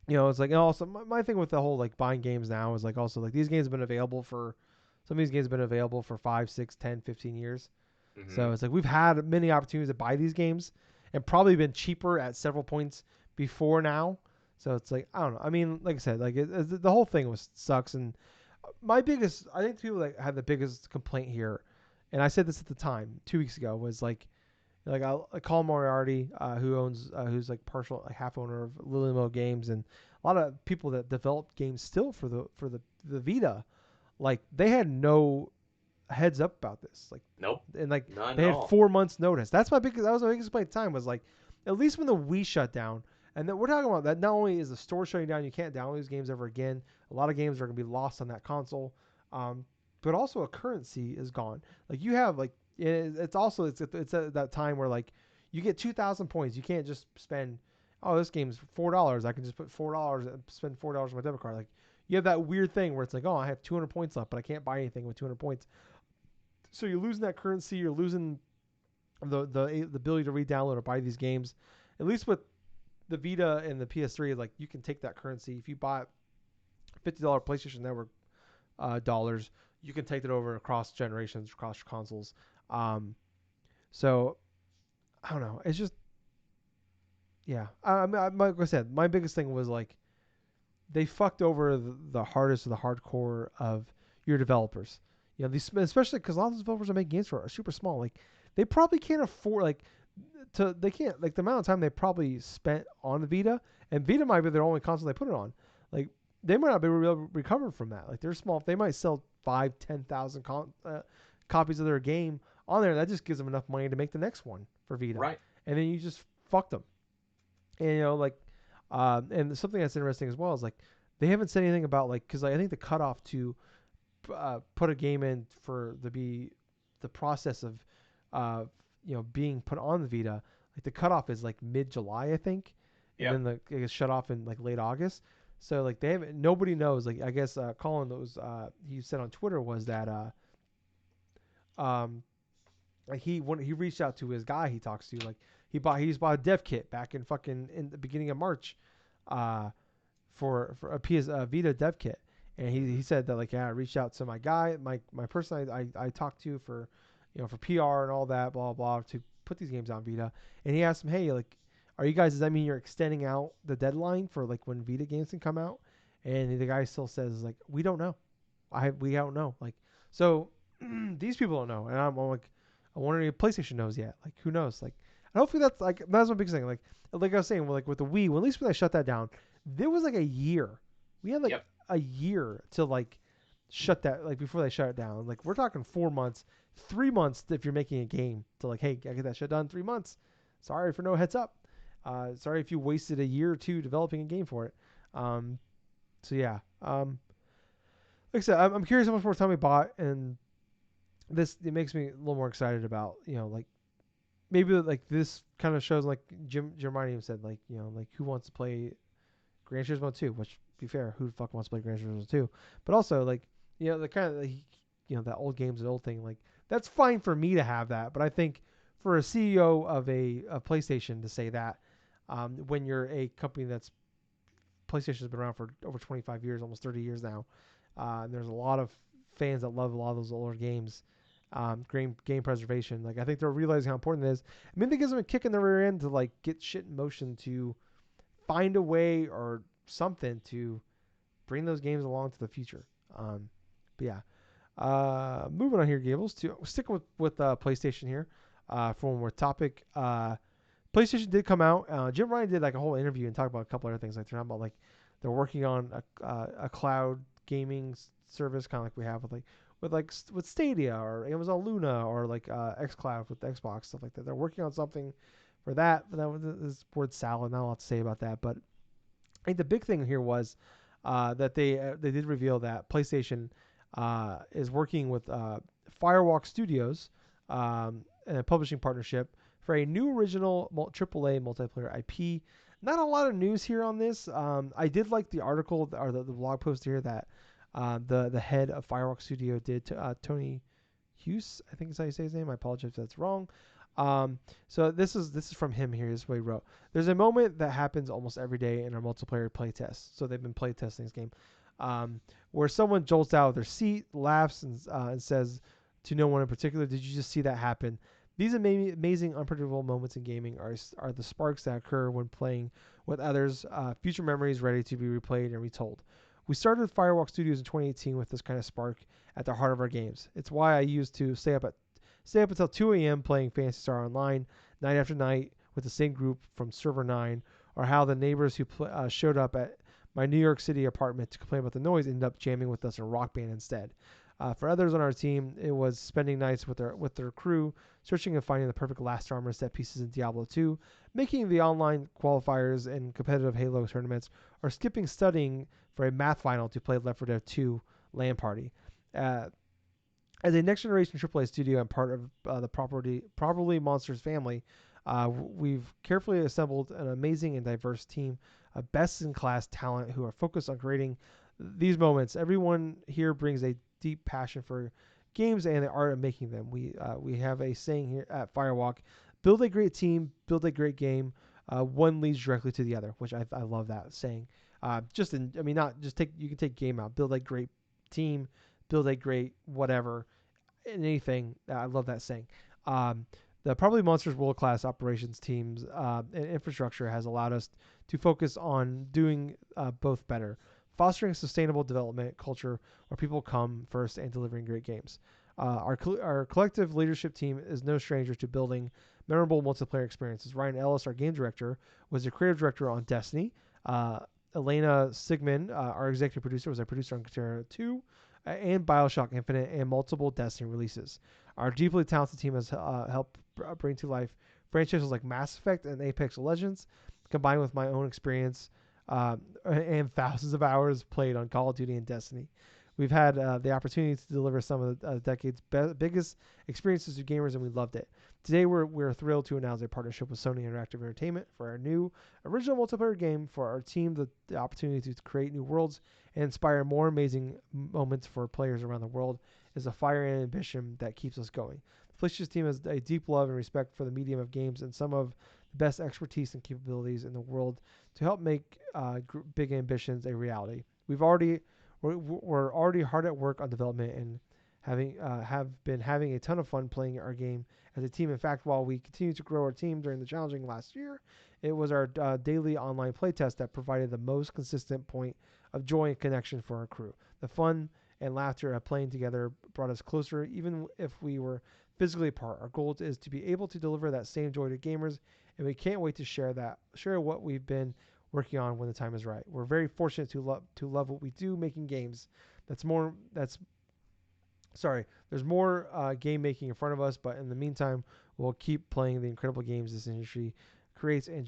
Yes. it's like, and also my thing with the whole like buying games now is like also like these games have been available for some of these games have been available for 5, 6, 10, 15 years. Hmm. So it's like we've had many opportunities to buy these games and probably been cheaper at several points before now. So it's like I don't know. I mean, like I said, like the whole thing was sucks. And I think the people that had the biggest complaint here, and I said this at the time 2 weeks ago, was like I call Moriarty, who's like partial like half owner of Lily Mo Games, and a lot of people that developed games still for the Vita, like they had no heads up about this, like, Nope. and like None they at had all. 4 months notice. That was my biggest complaint at the time was like, at least when the Wii shut down, and then we're talking about that not only is the store shutting down, you can't download these games ever again. A lot of games are gonna be lost on that console, um, but also a currency is gone. Like you have like it's also it's at that time where like you get 2,000 points. You can't just spend, oh, this game's $4. I can just put $4 and spend $4 on my debit card. Like you have that weird thing where it's like, oh, I have 200 points left, but I can't buy anything with 200 points. So you're losing that currency. You're losing the ability to re-download or buy these games. At least with the Vita and the PS3, like you can take that currency. If you bought $50 PlayStation Network dollars, you can take it over across generations, across consoles. Um, so I don't know. It's just, yeah. Like I said, my biggest thing was like they fucked over the hardest of the hardcore of your developers. These, especially because a lot of those developers are making games for are super small. Like they probably can't afford like they can't like the amount of time they probably spent on the Vita, and Vita might be their only console they put it on. Like they might not be able to recover from that. Like they're small. They might sell 5, 10,000 copies of their game on there. That just gives them enough money to make the next one for Vita, Right. and then you just fuck them. And like, and something that's interesting as well is like they haven't said anything about like because like, I think the cutoff to put a game in for the process of being put on the Vita, like the cutoff is like mid-July, I think, and Yep. then it gets shut off in like late August. So like they haven't, nobody knows. Like I guess Colin was he said on Twitter was that um like when he reached out to his guy he talks to, like he's bought a dev kit back in fucking in the beginning of March, uh for a PS Vita dev kit, And he said that like, yeah, I reached out to my guy, my person I talked to for, for PR and all that, blah blah, to put these games on Vita. And he asked him, hey, like, are you guys? Does that mean you're extending out the deadline for like when Vita games can come out? And the guy still says like, we don't know. We don't know. Like, so these people don't know, and I'm like, I wonder if PlayStation knows yet. Like, who knows? Like, and hopefully that's my biggest thing. Like I was saying, like with the Wii, well, at least when I shut that down, there was like a year. We had like Yep. a year to like shut that, like before they shut it down. Like we're talking 4 months, 3 months if you're making a game to like, hey, I get that shut down in 3 months. Sorry for no heads up. Sorry if you wasted a year or two developing a game for it. So yeah. Like I said, I'm curious how much more time we bought, and this it makes me a little more excited about like maybe like this kind of shows like Jim Ryan even said like like who wants to play Gran Turismo 2, which, to be fair, who the fuck wants to play Gran Turismo 2? But also, like, the kind of, like, that old games and old thing, like, that's fine for me to have that. But I think for a CEO of a PlayStation to say that, when you're a company that's, PlayStation's been around for over 25 years, almost 30 years now, and there's a lot of fans that love a lot of those older games, game preservation. Like, I think they're realizing how important it is. I mean, it gives them a kick in the rear end to, like, get shit in motion to find a way or something to bring those games along to the future. But yeah, moving on here, Gables. To sticking with PlayStation here for one more topic. PlayStation did come out. Jim Ryan did like a whole interview and talk about a couple other things. Like they're talking about like they're working on a cloud gaming service, kind of like we have with Stadia or Amazon Luna or like XCloud with Xbox, stuff like that. They're working on something for that. But that was this word salad. Not a lot to say about that. But I think the big thing here was that they did reveal that PlayStation is working with Firewalk Studios in a publishing partnership for a new original AAA multiplayer IP. Not a lot of news here on this. I did like the article or the blog post here that the head of Firewalk Studio did to Tony Hughes, I think is how you say his name. I apologize if that's wrong. So this is from him here. This is what he wrote. There's a moment that happens almost every day in our multiplayer playtest. So they've been playtesting this game, where someone jolts out of their seat, laughs, and says to no one in particular, "Did you just see that happen?" These amazing, unpredictable moments in gaming are the sparks that occur when playing with others. Future memories ready to be replayed and retold. We started Firewalk Studios in 2018 with this kind of spark at the heart of our games. It's why I used to stay up until 2 a.m. playing Phantasy Star Online night after night with the same group from Server 9, or how the neighbors who showed up at my New York City apartment to complain about the noise ended up jamming with us in Rock Band instead. For others on our team, it was spending nights with their crew, searching and finding the perfect last armor set pieces in Diablo 2, making the online qualifiers and competitive Halo tournaments, or skipping studying for a math final to play Left 4 Dead 2 LAN party. Uh, as a next generation AAA studio and part of the Properly Monsters family, we've carefully assembled an amazing and diverse team of best in class talent who are focused on creating these moments. Everyone here brings a deep passion for games and the art of making them. We have a saying here at Firewalk: build a great team, build a great game. One leads directly to the other, which I love that saying. Not just take, you can take game out, build a great team, build a great whatever, anything. I love that saying. The Probably Monsters world class operations teams and infrastructure has allowed us to focus on doing both better, fostering sustainable development culture where people come first and delivering great games. Our collective leadership team is no stranger to building memorable multiplayer experiences. Ryan Ellis, our game director, was the creative director on Destiny. Elena Sigmund, our executive producer, was our producer on Katera 2 and Bioshock Infinite and multiple Destiny releases. Our deeply talented team has helped bring to life franchises like Mass Effect and Apex Legends, combined with my own experience and thousands of hours played on Call of Duty and Destiny. We've had the opportunity to deliver some of the decade's biggest experiences to gamers, and we loved it. Today, we're thrilled to announce a partnership with Sony Interactive Entertainment for our new original multiplayer game for our team, the opportunity to create new worlds and inspire more amazing moments for players around the world is a fire and ambition that keeps us going. The PlayStation team has a deep love and respect for the medium of games and some of the best expertise and capabilities in the world to help make big ambitions a reality. We're already hard at work on development and have been having a ton of fun playing our game as a team. In fact, while we continued to grow our team during the challenging last year, it was our daily online playtest that provided the most consistent point of joy and connection for our crew. The fun and laughter of playing together brought us closer, even if we were physically apart. Our goal is to be able to deliver that same joy to gamers, and we can't wait to share what we've been working on when the time is right. We're very fortunate to love what we do, making games. That's sorry. There's more game making in front of us, but in the meantime, we'll keep playing the incredible games this industry creates and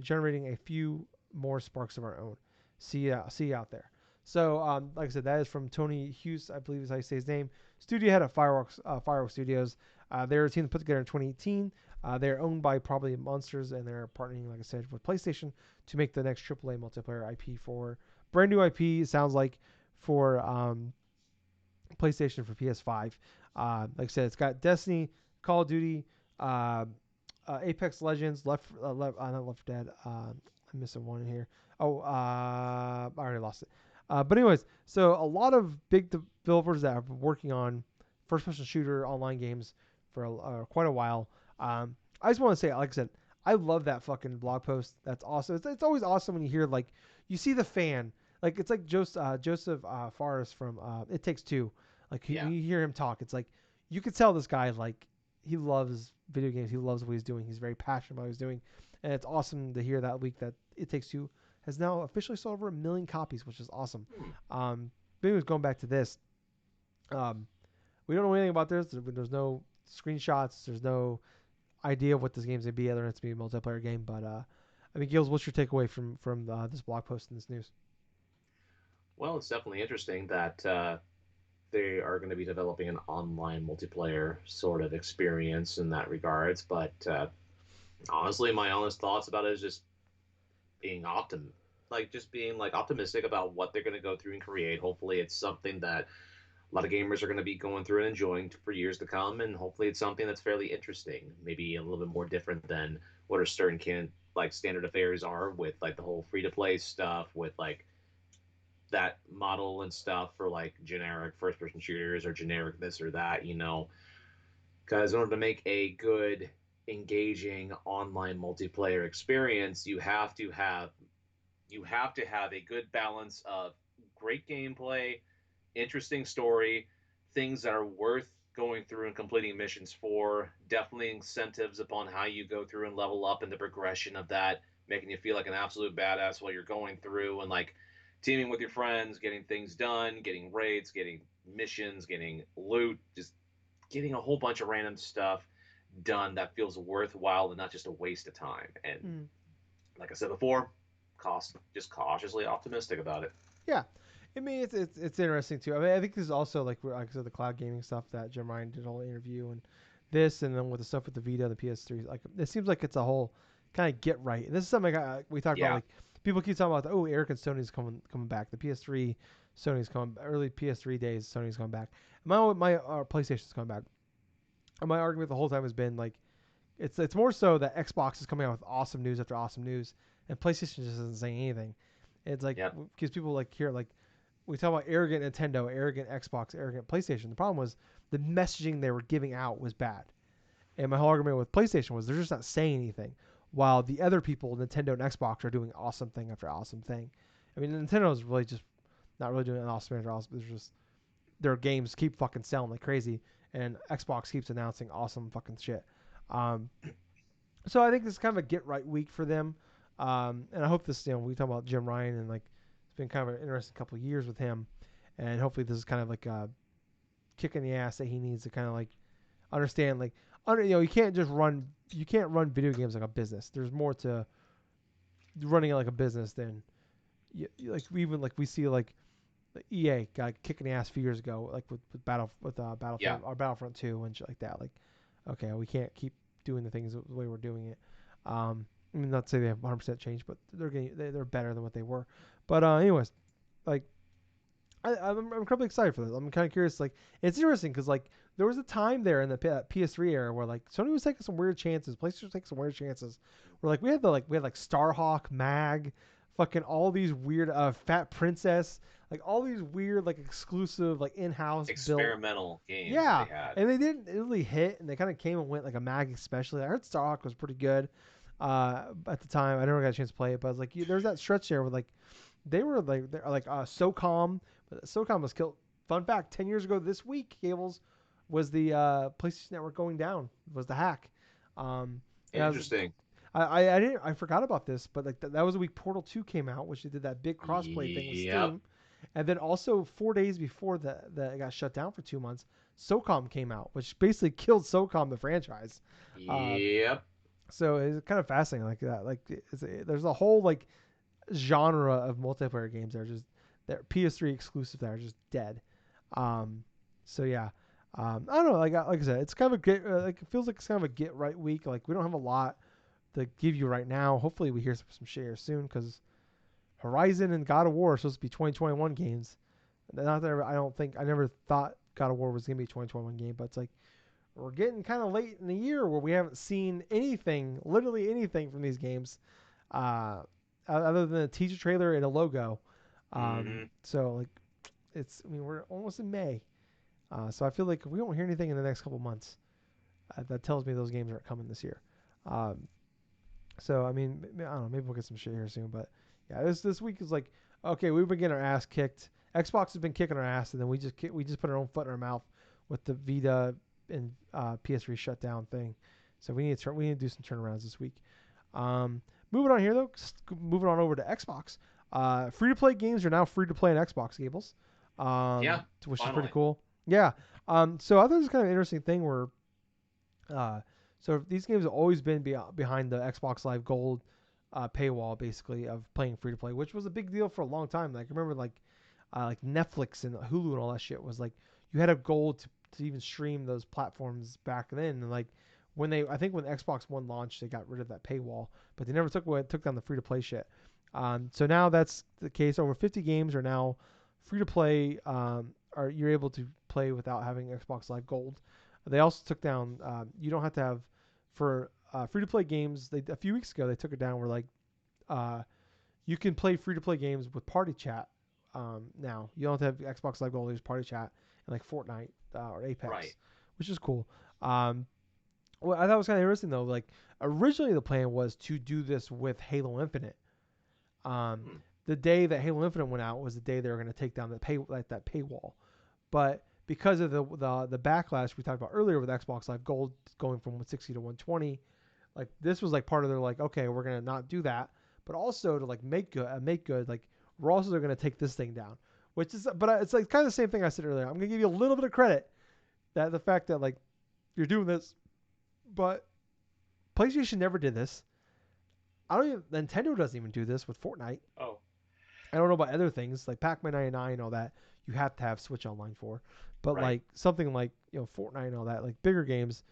generating a few more sparks of our own. See you out there. So, like I said, that is from Tony Hughes, I believe is how you say his name. Studio head at Firewalk Studios. They're a team that put together in 2018. They're owned by probably Monsters, and they're partnering, like I said, with PlayStation to make the next AAA multiplayer IP for brand new IP. It sounds like for PlayStation for PS5. Like I said, it's got Destiny, Call of Duty, uh, Apex Legends, not Left Dead. I'm missing one in here. Oh, I already lost it. But anyways, so a lot of big developers that have been working on first-person shooter online games for quite a while. I just want to say, like I said, I love that fucking blog post. That's awesome. It's always awesome when you hear like you see the fan. Like it's like Joseph Fares from It Takes Two. Like Yeah. when you hear him talk, it's like you could tell this guy like he loves video games. He loves what he's doing. He's very passionate about what he's doing, and it's awesome to hear that week that It Takes Two has now officially sold over 1 million copies, which is awesome. Hmm. But anyways, going back to this, um, we don't know anything about this. There's no screenshots. There's no idea of what this game's gonna be, other than it's gonna be a multiplayer game. But I mean, Gills, what's your takeaway from this blog post and this news? Well, it's definitely interesting that they are going to be developing an online multiplayer sort of experience in that regards. But honestly, my honest thoughts about it is just being just being like optimistic about what they're going to go through and create. Hopefully, it's something that a lot of gamers are going to be going through and enjoying for years to come, and hopefully, it's something that's fairly interesting, maybe a little bit more different than what our certain can like standard affairs are with like the whole free to play stuff with like that model and stuff for like generic first person shooters or generic this or that, because in order to make a good engaging online multiplayer experience, you have to have a good balance of great gameplay, interesting story, things that are worth going through and completing missions for, definitely incentives upon how you go through and level up and the progression of that, making you feel like an absolute badass while you're going through and like teaming with your friends, getting things done, getting raids, getting missions, getting loot, just getting a whole bunch of random stuff done that feels worthwhile and not just a waste of time. And Mm. like I said before, just cautiously optimistic about it. Yeah, I mean it's interesting too. I mean I think this is also like I said the cloud gaming stuff that Jim Ryan did a whole interview and this and then with the stuff with the Vita, the PS3. Like it seems like it's a whole kind of get right. And this is something we talked about. Yeah, Like people keep talking about Eric and Sony's coming back. The PS3 Sony's coming early PS3 days. Sony's coming back. My PlayStation's coming back. And my argument the whole time has been like it's more so that Xbox is coming out with awesome news after awesome news, and PlayStation just isn't saying anything. It's like yep, because people like hear like we talk about arrogant Nintendo, arrogant Xbox, arrogant PlayStation. The problem was the messaging they were giving out was bad. And my whole argument with PlayStation was they're just not saying anything, while the other people, Nintendo and Xbox, are doing awesome thing after awesome thing. I mean, Nintendo's really just not really doing an awesome after awesome. There's just their games keep fucking selling like crazy, and Xbox keeps announcing awesome fucking shit. Um, so I think this is kind of a get right week for them. And I hope this, we talk about Jim Ryan and like it's been kind of an interesting couple of years with him, and hopefully this is kind of like a kick in the ass that he needs to kind of like understand like you can't run video games like a business. There's more to running it like a business than like even like we see like the EA got kicking the ass a few years ago like with yeah, Battlefront or Battlefront 2 and shit like that. Like okay, we can't keep doing the things the way we're doing it. I mean, not to say they have 100% changed, but they're better than what they were. But anyways, like I'm incredibly excited for this. I'm kind of curious. Like it's interesting because like there was a time there in the PS3 era where like Sony was taking some weird chances, PlayStation was taking some weird chances. Where like we had like Starhawk, Mag, fucking all these weird Fat Princess, like all these weird like exclusive like in-house built. Experimental games that Yeah, they had. and they didn't really hit, and they kind of came and went like a mag especially. I heard Starhawk was pretty good at the time. I never got a chance to play it, but I was like, there's that stretch there where like they were like SOCOM, but SOCOM was killed. Fun fact: 10 years ago this week, Gables was the PlayStation Network going down. Was the hack. And I was Interesting. I didn't I forgot about this, but like that was the week Portal 2 came out, which they did that big crossplay thing with Yep. Steam, and then also 4 days before that it got shut down for 2 months, SOCOM came out, which basically killed SOCOM the franchise. Uh, Yep. so it's kind of fascinating like that. Like there's a whole like genre of multiplayer games that are just that PS3 exclusive that are just dead. Um, so yeah. I don't know. Like I said, it's kind of a get. Like it feels like it's kind of a get right week. Like we don't have a lot to give you right now. Hopefully, we hear some shit here soon because Horizon and God of War are supposed to be 2021 games. Not that I don't think I never thought God of War was gonna be a 2021 game, but it's like we're getting kind of late in the year where we haven't seen anything, literally anything from these games, uh, other than a teaser trailer and a logo. Hmm. So like it's I mean we're almost in May, so I feel like if we don't hear anything in the next couple months, that tells me those games aren't coming this year. Um, So I mean, I don't know. Maybe we'll get some shit here soon. But yeah, this week is like okay. We've been getting our ass kicked. Xbox has been kicking our ass, and then we just put our own foot in our mouth with the Vita and PS3 shutdown thing. So we need to do some turnarounds this week. Moving on here though, moving on over to Xbox. Free to play games are now free to play on Xbox, Gables, Yeah. which is pretty Finally. cool. Yeah. So I thought it was kind of an interesting thing where uh, so these games have always been behind the Xbox Live Gold paywall, basically, of playing free to play, which was a big deal for a long time. Like I remember, like Netflix and Hulu and all that shit was like you had a goal to even stream those platforms back then. And like I think when Xbox One launched, they got rid of that paywall, but they never took down the free to play shit. So now that's the case. Over 50 games are now free to play. Are you're able to play without having Xbox Live Gold. They also took down. You don't have to have for free to play games. A few weeks ago they took it down. Where like uh, you can play free to play games with party chat now. You don't have to have Xbox Live Gold. There's party chat and like Fortnite or Right. Apex, which is cool. What I thought was kind of interesting though. Like originally the plan was to do this with Halo Infinite. Um, Hmm. the day that Halo Infinite went out was the day they were going to take down that paywall. But because of the backlash we talked about earlier with Xbox Live Gold going from 160 to 120, like this was like part of their like okay we're gonna not do that, but also to like make good like we're also gonna take this thing down, which is but it's like kind of the same thing I said earlier. I'm gonna give you a little bit of credit that the fact that like you're doing this, but PlayStation never did this. I don't even Nintendo doesn't even do this with Fortnite. Oh. I don't know about other things like Pac-Man 99 and all that. You have to have Switch Online for, but Right. like something like Fortnite and all that, like bigger games,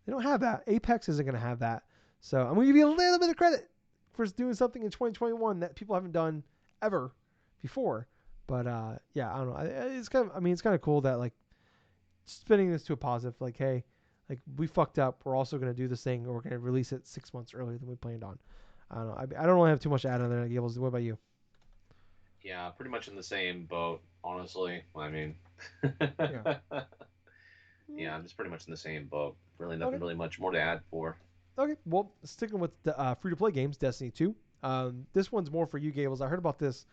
they don't have that. Apex isn't going to have that. So I'm going to give you a little bit of credit for doing something in 2021 that people haven't done ever before. But yeah, I don't know. It's kind of, I mean, it's kind of cool that like spinning this to a positive. Like, hey, like we fucked up. We're also going to do this thing, or we're going to release it 6 months earlier than we planned on. I don't know. I don't really have too much to add on there, Gables. What about you? Yeah. Pretty much in the same boat. Honestly. I mean. Yeah. Mm, Yeah. I'm just pretty much in the same boat. Really, nothing okay. really much more to add for. Okay. Well, sticking with the free to play games, Destiny 2. This one's more for you, Gables. I heard about this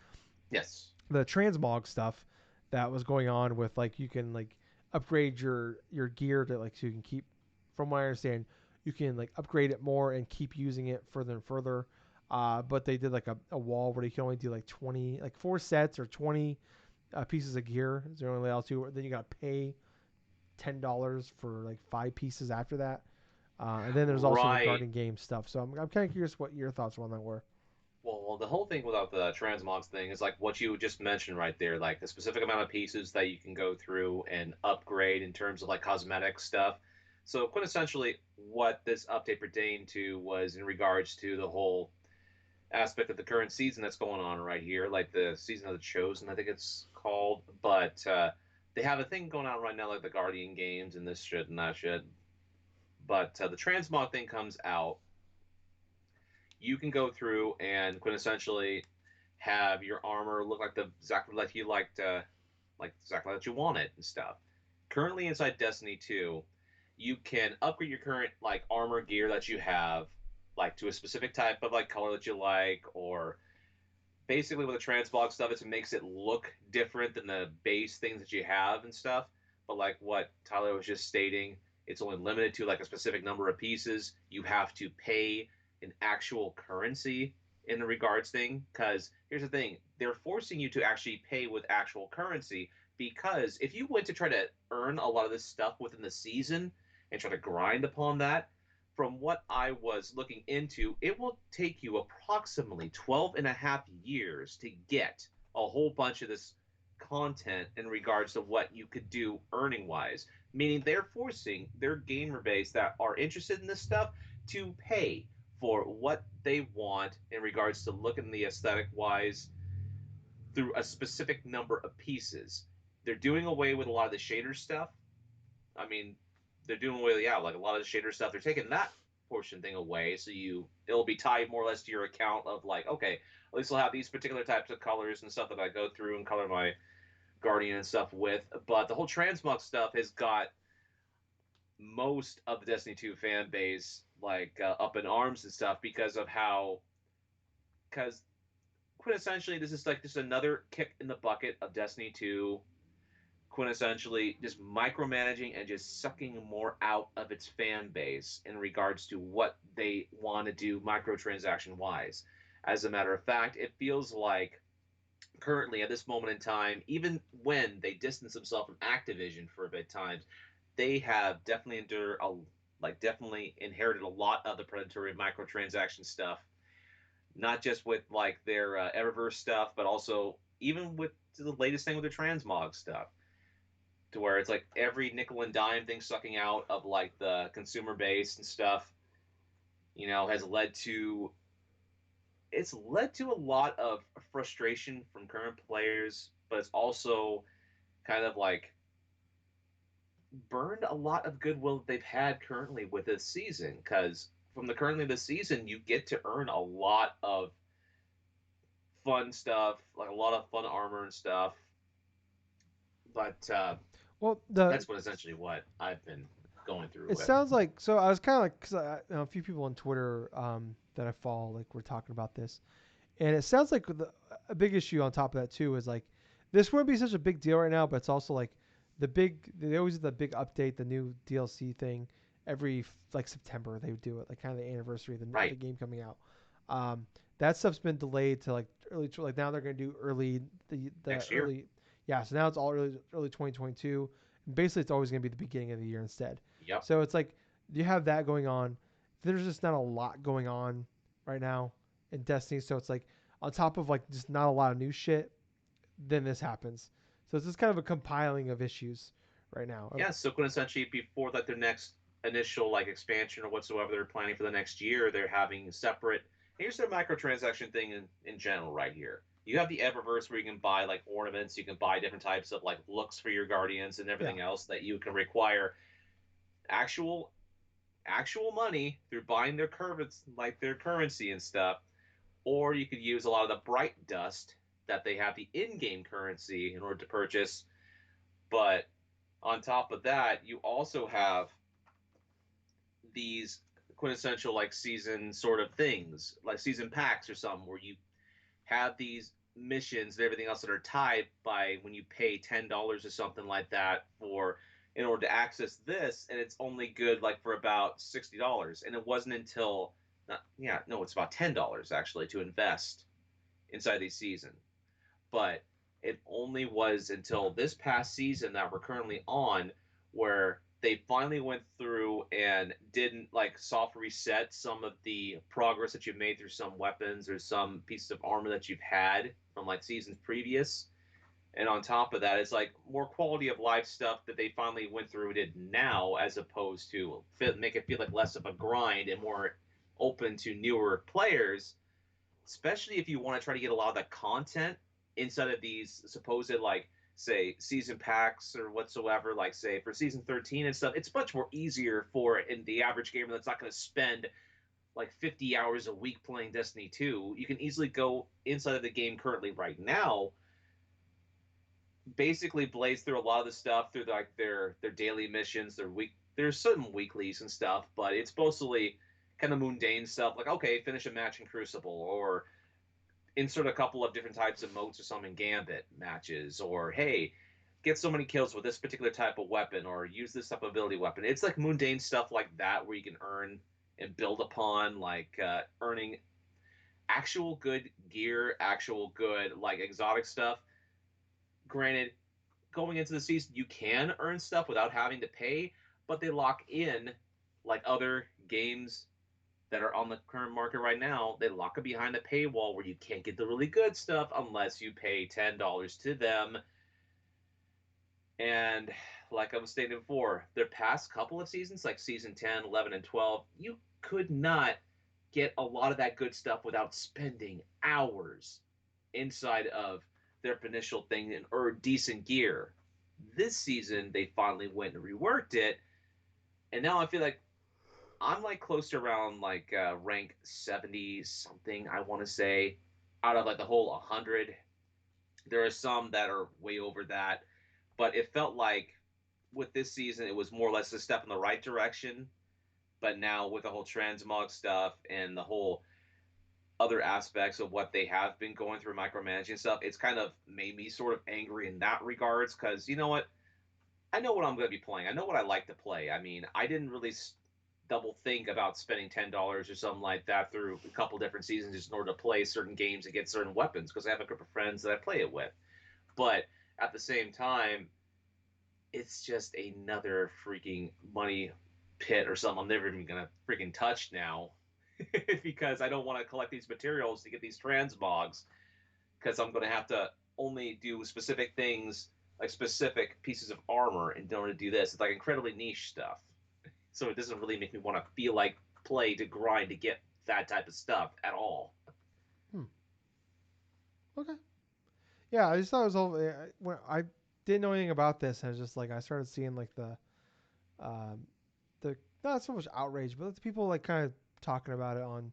Yes. the transmog stuff that was going on with like you can like upgrade your gear to like so you can keep from what I understand you can like upgrade it more and keep using it further and further. But they did like a wall where you can only do like 20 like 4 sets or 20 pieces of gear. Is there only allowed to? Then you got to pay $10 for like 5 pieces after that. And then there's also Right. regarding game stuff. So I'm kind of curious what your thoughts on that were. Well, the whole thing without the transmogs thing is like what you just mentioned right there, like the specific amount of pieces that you can go through and upgrade in terms of like cosmetic stuff. So quintessentially, what this update pertained to was in regards to the whole aspect of the current season that's going on right here, like the season of the Chosen, I think it's called. But they have a thing going on right now, like the Guardian games and this shit and that shit. But the transmog thing comes out, you can go through and quintessentially have your armor look like the exactly like you liked, like exactly like you want it and stuff. Currently inside Destiny 2, you can upgrade your current like armor gear that you have, like to a specific type of like color that you like, or basically with the transmog stuff, it makes it look different than the base things that you have and stuff. But like what Tyler was just stating, it's only limited to like a specific number of pieces. You have to pay an actual currency in the regards thing. Because here's the thing, they're forcing you to actually pay with actual currency. Because if you went to try to earn a lot of this stuff within the season and try to grind upon that, from what I was looking into, it will take you approximately 12 and a half years to get a whole bunch of this content in regards to what you could do earning wise. Meaning they're forcing their gamer base that are interested in this stuff to pay for what they want in regards to looking the aesthetic wise through a specific number of pieces. They're doing away with a lot of the shader stuff. I mean, they're doing away, yeah, like a lot of the shader stuff. They're taking that portion thing away, so it'll be tied more or less to your account of like, okay, at least I'll have these particular types of colors and stuff that I go through and color my Guardian and stuff with. But the whole transmog stuff has got most of the Destiny 2 fan base like up in arms and stuff because of how, because quintessentially this is like just another kick in the bucket of Destiny 2 quintessentially just micromanaging and just sucking more out of its fan base in regards to what they want to do microtransaction wise. As a matter of fact, it feels like currently at this moment in time, even when they distance themselves from Activision for a bit times, they have definitely definitely inherited a lot of the predatory microtransaction stuff, not just with like their Eververse stuff, but also even with the latest thing with the transmog stuff to where it's like every nickel and dime thing sucking out of like the consumer base and stuff, has led to a lot of frustration from current players, but it's also kind of like burned a lot of goodwill that they've had currently with this season. Because from the currently this season, you get to earn a lot of fun stuff, like a lot of fun armor and stuff. But Well, the that's what essentially what I've been going through it with. sounds like so. I was kind of like because a few people on Twitter that I follow like were talking about this, and it sounds like a big issue on top of that too is like this wouldn't be such a big deal right now, but it's also like they always do the big update, the new DLC thing every like September they would do it like kind of the anniversary of the Right. game coming out. Um, that stuff's been delayed to like early like now they're gonna do early the Next year. early yeah, so now it's all early 2022. Basically, it's always gonna be the beginning of the year instead. Yep. So it's like you have that going on. There's just not a lot going on right now in Destiny, so it's like on top of like just not a lot of new shit, then this happens. So it's just kind of a compiling of issues right now. Yeah, so quintessentially before like their next initial like expansion or whatsoever they're planning for the next year, they're having separate. Here's their microtransaction thing in general right here. You have the Eververse where you can buy like ornaments, you can buy different types of like looks for your guardians and Yeah, everything else that you can require actual actual money through buying their currents like their currency and stuff, or you could use a lot of the bright dust that they have the in-game currency in order to purchase. But on top of that, you also have these quintessential like season sort of things, like season packs or something, where you have these missions and everything else that are tied by when you pay $10 or something like that for in order to access this, and it's only good like for about $60. And it wasn't until yeah, no, it's about $10 actually to invest inside the season. But it only was until this past season that we're currently on where they finally went through and didn't like soft reset some of the progress that you've made through some weapons or some pieces of armor that you've had from like seasons previous. And on top of that, it's like more quality of life stuff that they finally went through and did now, as opposed to make it feel like less of a grind and more open to newer players, especially if you want to try to get a lot of the content inside of these supposed like say season packs or whatsoever, like say for season 13 and stuff. It's much more easier for in the average gamer that's not going to spend like 50 hours a week playing Destiny 2, you can easily go inside of the game currently right now, basically blaze through a lot of the stuff through like their daily missions, their week. There's certain weeklies and stuff, but it's mostly kind of mundane stuff like okay, finish a match in Crucible or insert a couple of different types of motes or some in Gambit matches, or hey, get so many kills with this particular type of weapon, or use this type of ability weapon. It's like mundane stuff like that where you can earn and build upon, like earning actual good gear, actual good like exotic stuff. Granted, going into the season, you can earn stuff without having to pay, but they lock in like other games that are on the current market right now. They lock it behind a paywall where you can't get the really good stuff unless you pay $10 to them. And like I was stating before, the past couple of seasons, like season 10, 11, and 12, you could not get a lot of that good stuff without spending hours inside of their initial thing or decent gear. This season, they finally went and reworked it, and now I feel like I'm like close to around like rank 70 something, I want to say, out of like the whole 100. There are some that are way over that, but it felt like with this season, it was more or less a step in the right direction. But now with the whole transmog stuff and the whole other aspects of what they have been going through micromanaging stuff, it's kind of made me sort of angry in that regards because you know what? I know what I'm going to be playing. I know what I like to play. I mean, I didn't really double think about spending $10 or something like that through a couple different seasons just in order to play certain games and get certain weapons because I have a group of friends that I play it with. But at the same time, it's just another freaking money pit or something I'm never even gonna freaking touch now because I don't want to collect these materials to get these transmogs because I'm gonna have to only do specific things like specific pieces of armor in order to do this. It's like incredibly niche stuff, so it doesn't really make me want to feel like play to grind to get that type of stuff at all. Hmm. Okay. Yeah, I just thought it was all. When I didn't know anything about this, and I was just like, I started seeing like um, the not so much outrage, but the people like kind of talking about it on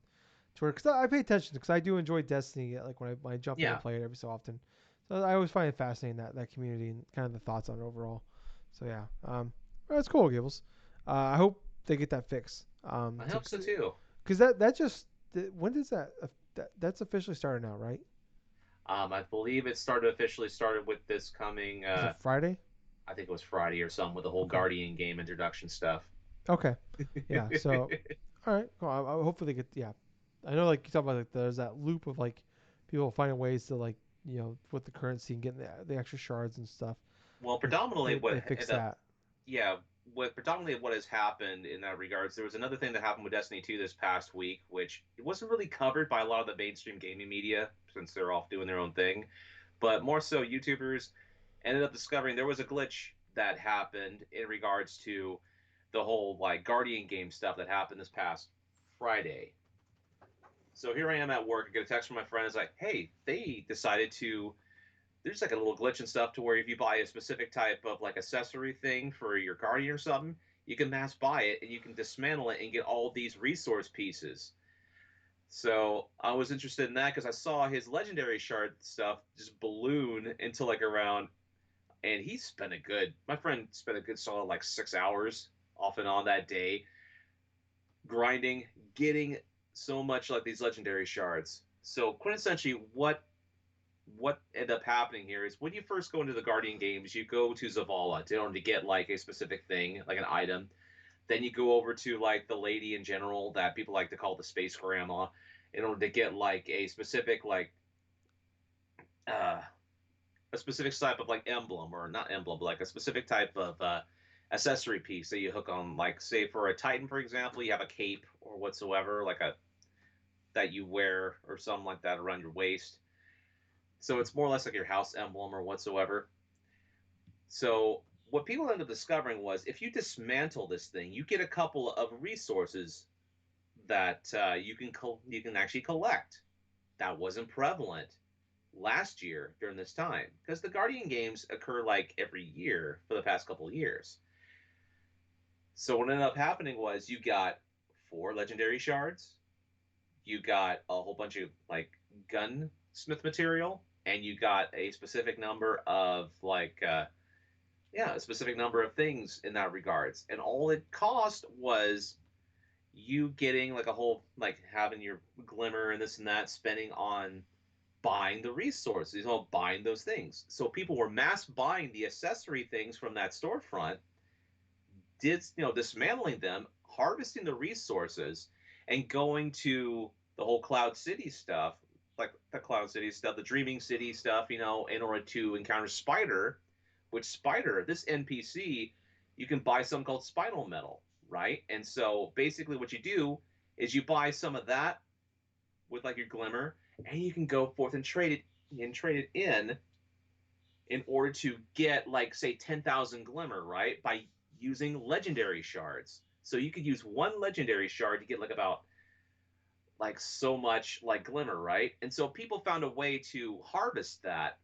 Twitter because I pay attention because I do enjoy Destiny. Like when I jump in and Yeah, play it every so often, so I always find it fascinating that community and kind of the thoughts on it overall. So yeah, well, that's cool, Gables. I hope they get that fixed. I hope so too. Because that just when does that's officially started now, right? I believe it started officially started with this coming. Is it Friday? I think it was Friday or something with the whole Okay. Guardian game introduction stuff. Okay. Yeah. So, all right. Cool. Hopefully they get. Yeah. I know, like you talk about, like there's that loop of like people finding ways to like with the currency and getting the extra shards and stuff. Well, They predominantly they what fixed ended up, that. yeah, with predominantly what has happened in that regards, there was another thing that happened with Destiny 2 this past week, which it wasn't really covered by a lot of the mainstream gaming media since they're off doing their own thing, but more so YouTubers ended up discovering there was a glitch that happened in regards to the whole like Guardian game stuff that happened this past Friday. So here I am at work. I get a text from my friend. It's like, hey, they decided to. There's like a little glitch and stuff to where if you buy a specific type of like accessory thing for your Guardian or something, you can mass buy it and you can dismantle it and get all these resource pieces. So I was interested in that because I saw his legendary shard stuff just balloon into like around, and he spent a good. My friend spent a good solid like 6 hours off and on that day grinding, getting so much like these legendary shards. So quintessentially, what ended up happening here is when you first go into the Guardian games, you go to Zavala in order to get like a specific thing, like an item. Then you go over to like the lady in general that people like to call the space grandma in order to get like uh, a specific type of like emblem or not emblem, but like a specific type of accessory piece that you hook on. Like say for a Titan, for example, you have a cape or whatsoever, like a that you wear or something like that around your waist. So it's more or less like your house emblem or whatsoever. So what people ended up discovering was if you dismantle this thing, you get a couple of resources that you can actually collect. That wasn't prevalent last year during this time because the Guardian games occur like every year for the past couple of years. So what ended up happening was you got four legendary shards, you got a whole bunch of like gunsmith material, and you got a specific number of yeah, a specific number of things in that regards, and all it cost was you getting like a whole like having your glimmer and this and that, spending on buying the resources, all buying those things. So people were mass buying the accessory things from that storefront, dismantling them, harvesting the resources, and going to the whole Cloud City stuff, like the Cloud City stuff, the Dreaming City stuff, in order to encounter Spider. Which Spider, this NPC, you can buy something called Spinal Metal, right? And so basically, what you do is you buy some of that with like your Glimmer, and you can go forth and trade it in order to get like say 10,000 Glimmer, right? By using legendary shards. So you could use one legendary shard to get like about like so much like Glimmer, right? And so people found a way to harvest that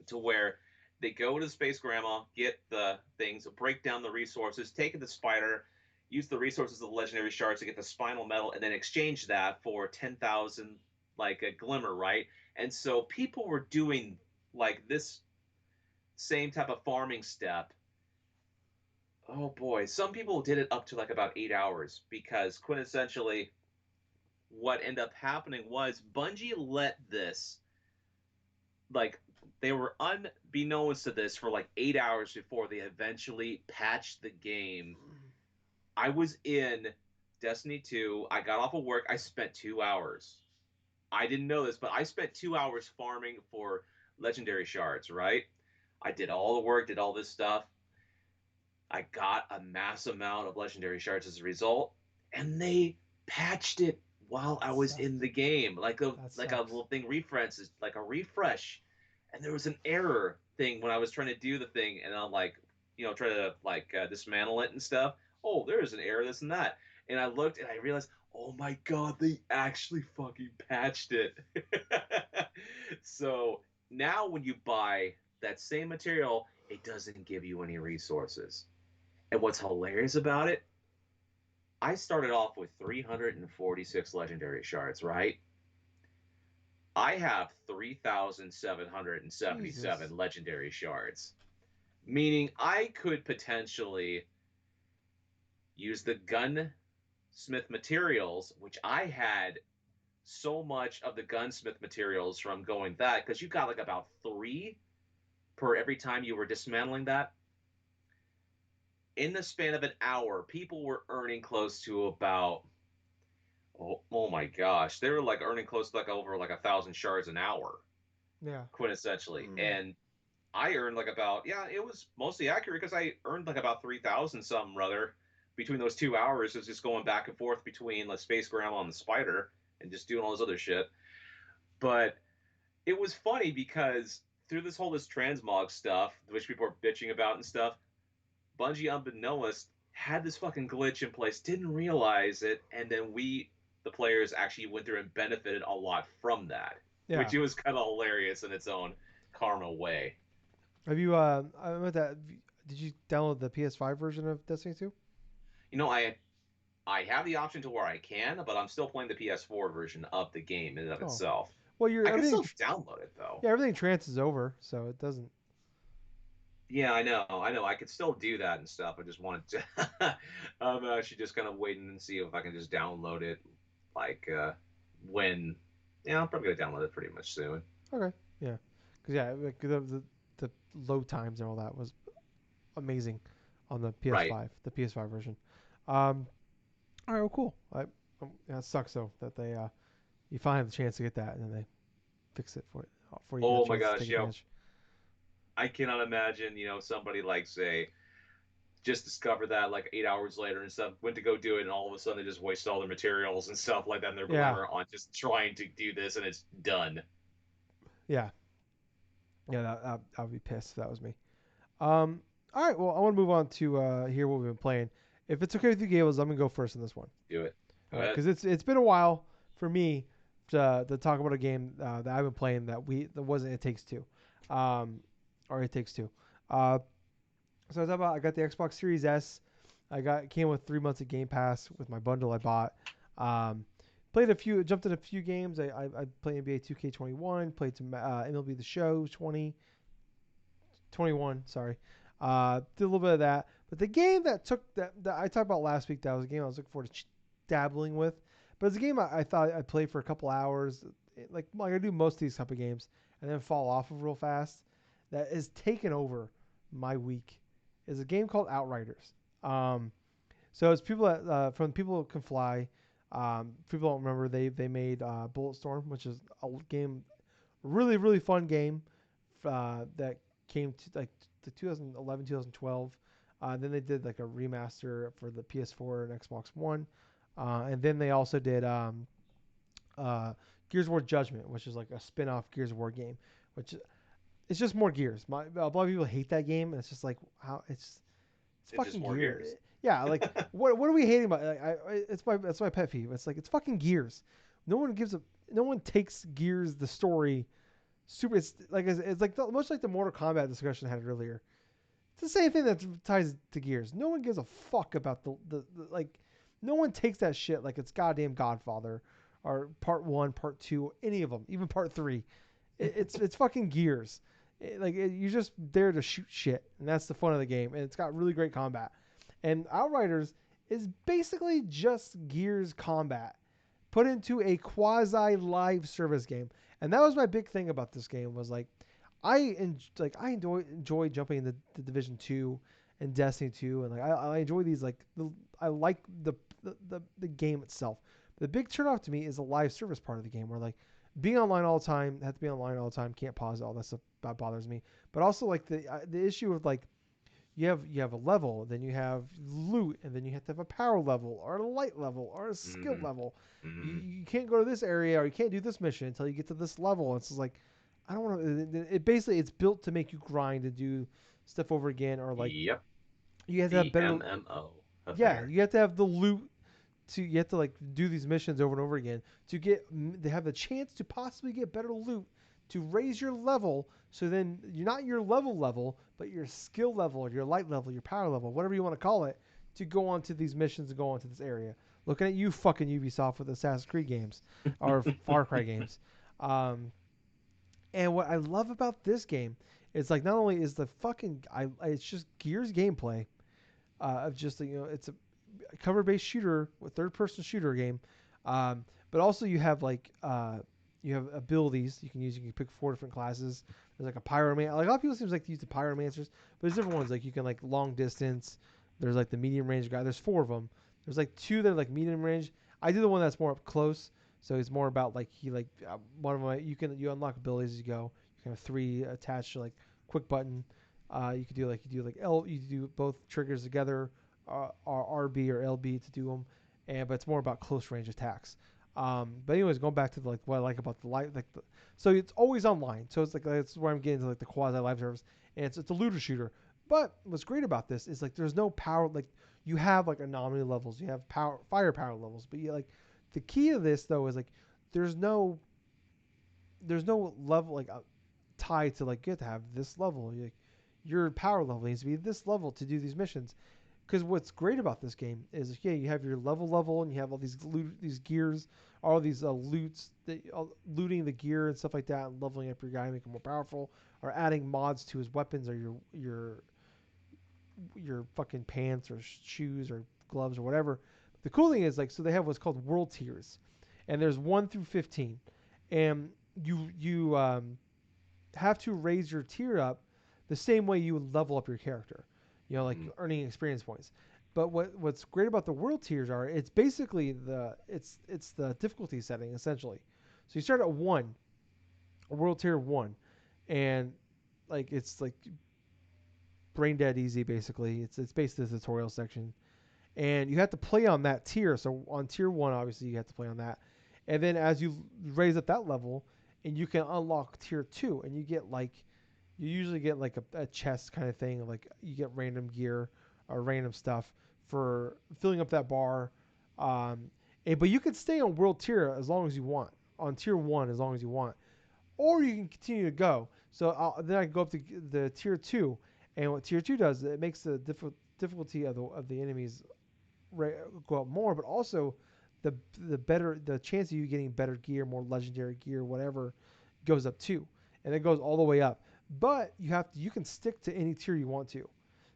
to where they go to the Space Grandma, get the things, break down the resources, take it to Spider, use the resources of the legendary shards to get the Spinal Metal, and then exchange that for 10,000 like a Glimmer, right? And so people were doing like this same type of farming step. Oh boy, some people did it up to like about 8 hours because quintessentially what ended up happening was Bungie let this like they were unbeknownst to this for like 8 hours before they eventually patched the game. I was in Destiny 2. I got off of work. I spent 2 hours. I didn't know this, but I spent 2 hours farming for legendary shards, right? I did all the work, did all this stuff. I got a mass amount of legendary shards as a result, and they patched it while I That was in sucks. the game. That Like a sucks. little thing refreshes, like a refresh. And there was an error thing when I was trying to do the thing, and I'm like, try to like dismantle it and stuff. Oh, there's an error, this and that. And I looked and I realized, oh my god, they actually fucking patched it. So now when you buy that same material, it doesn't give you any resources. And what's hilarious about it, I started off with 346 legendary shards, right? I have Jesus. 3,777 legendary shards, meaning I could potentially use the gunsmith materials, which I had so much of the gunsmith materials from going that, because you got like about three per every time you were dismantling that. In the span of an hour, people were earning close to about oh my gosh, they were like earning close to like over like 1,000 shards an hour, Yeah. quintessentially. And I earned like about yeah, it was mostly accurate because I earned like about 3,000 something rather between those 2 hours. Is just going back and forth between like Space Grandma and the Spider and just doing all this other shit. But it was funny because through this transmog stuff, which people are bitching about and stuff, Bungie, unbeknownst, had this fucking glitch in place, didn't realize it, and then we, the players, actually went through and benefited a lot from that, Yeah. which it was kind of hilarious in its own karma way. Have you I remember that did you download the PS5 version of Destiny 2? You know, I have the option to where I can, but I'm still playing the PS4 version of the game in and of Oh. itself. Well, your I can everything still download it though. yeah, everything transfers over, so it doesn't. Yeah, I know. I could still do that and stuff. I just wanted to. I'm actually just kind of waiting and see if I can just download it, like when. Yeah, I'm probably gonna download it pretty much soon. Okay. Yeah. Cuz yeah, like the load times and all that was amazing on the Right. PS5, the PS5 version. Um all right, well, cool. Yeah, it sucks though that they you finally have the chance to get that and then they fix it for you get a Oh my chance to take gosh, advantage. I cannot imagine, somebody like say just discovered that like 8 hours later and stuff, went to go do it, and all of a sudden they just wasted all their materials and stuff like that and their Yeah. glimmer on just trying to do this, and it's done. Yeah. Yeah, I would be pissed if that was me. Um, all right, well, I want to move on to hear what we've been playing. If it's okay with you, Gables, I'm gonna go first in this one. Do it. Go All right, ahead. because it's been a while for me to talk about a game that I've been playing that wasn't It Takes Two, um, or It Takes Two. Uh, so I got the Xbox Series S. It came with 3 months of Game Pass with my bundle I bought. Um, jumped in a few games. I played NBA 2K21, played some MLB The Show 2021. Sorry, did a little bit of that. But the game that I talked about last week, that was a game I was looking forward to dabbling with. But it's a game I thought I'd play for a couple hours, like I do most of these type of games, and then fall off of real fast. That has taken over my week. Is a game called Outriders. Um, so it's people that from People Who Can Fly. People don't remember they made Bulletstorm, which is a game, really fun game that came to like the 2011 2012. Then they did like a remaster for the PS4 and Xbox One, and then they also did Gears of War Judgment, which is like a spin-off Gears of War game, which it's just more Gears. A lot of people hate that game, and it's just like how it's It's just fucking more Gears. Gears. Yeah, like what are we hating about? Like, that's my pet peeve. It's like it's fucking Gears. No one takes Gears the story super. It's like much like the Mortal Kombat discussion I had earlier. It's the same thing that ties to Gears. No one gives a fuck about the like. No one takes that shit like it's goddamn Godfather or Part One, Part Two, any of them, even Part Three. It's fucking Gears. You're just there to shoot shit, and that's the fun of the game. And it's got really great combat. And Outriders is basically just Gears combat put into a quasi live service game. And that was my big thing about this game was like I enjoy jumping into the Division 2 and Destiny 2 and I enjoy these I like the game itself. The big turnoff to me is the live service part of the game where like being online all the time, have to be online all the time, can't pause it, all that stuff that bothers me. But also like the issue of like you have a level, then you have loot, and then you have to have a power level or a light level or a skill Mm-hmm. level. You, Mm-hmm. you can't go to this area or you can't do this mission until you get to this level. It's just like I don't want to. It basically it's built to make you grind and do stuff over again, or like Yep. you have to have The better. MMO Yeah, affair. you have to have the loot to you have to like do these missions over and over again to have the chance to possibly get better loot to raise your level so then you're not your level but your skill level, your light level, your power level, whatever you want to call it, to go on to these missions and go on to this area. Looking at you fucking Ubisoft with Assassin's Creed games or Far Cry games. um, and what I love about this game is like not only is the fucking it's just Gears gameplay of just it's a cover based shooter with third person shooter game. But also you have abilities you can use. You can pick 4 different classes. There's like a pyroman. Like a lot of people seems like to use the pyromancers, but there's different ones. Like you can like long distance. There's like the medium range guy. There's 4 of them. There's like 2 that are like medium range. I do the one that's more up close. So it's more about like one of my you unlock abilities as you go. You can have 3 attached to like quick button. You do like L you do both triggers together, RB or LB to do them, but it's more about close range attacks. But anyways, going back to like what I like about the live so it's always online. So it's like that's where I'm getting to like the quasi live service, and it's a looter shooter. But what's great about this is like there's no power like you have like anomaly levels, you have firepower levels, but you like the key to this though is like there's no there's no level tied to like you have to have this level. Your power level needs to be this level to do these missions. Because what's great about this game is you have your level and you have all these gears, all these looting the gear and stuff like that, and leveling up your guy, make him more powerful, or adding mods to his weapons or your fucking pants or shoes or gloves or whatever. The cool thing is like so they have what's called world tiers, and there's 1 through 15, and you have to raise your tier up the same way you would level up your character, like Mm-hmm. earning experience points. But what's great about the world tiers are it's basically it's the difficulty setting essentially. So you start at 1, world tier 1, and like it's like brain dead easy basically. It's basically the tutorial section, and you have to play on that tier. So on tier 1, obviously you have to play on that, and then as you raise up that level, and you can unlock tier 2, and you usually get like a chest kind of thing, like you get random gear or random stuff for filling up that bar. Um, but you can stay on world tier as long as you want, on tier 1 as long as you want, or you can continue to go. So then I can go up to the tier 2, and what tier 2 does, it makes the difficulty of the enemies go up more, but also the better the chance of you getting better gear, more legendary gear, whatever, goes up too, and it goes all the way up. But you can stick to any tier you want to.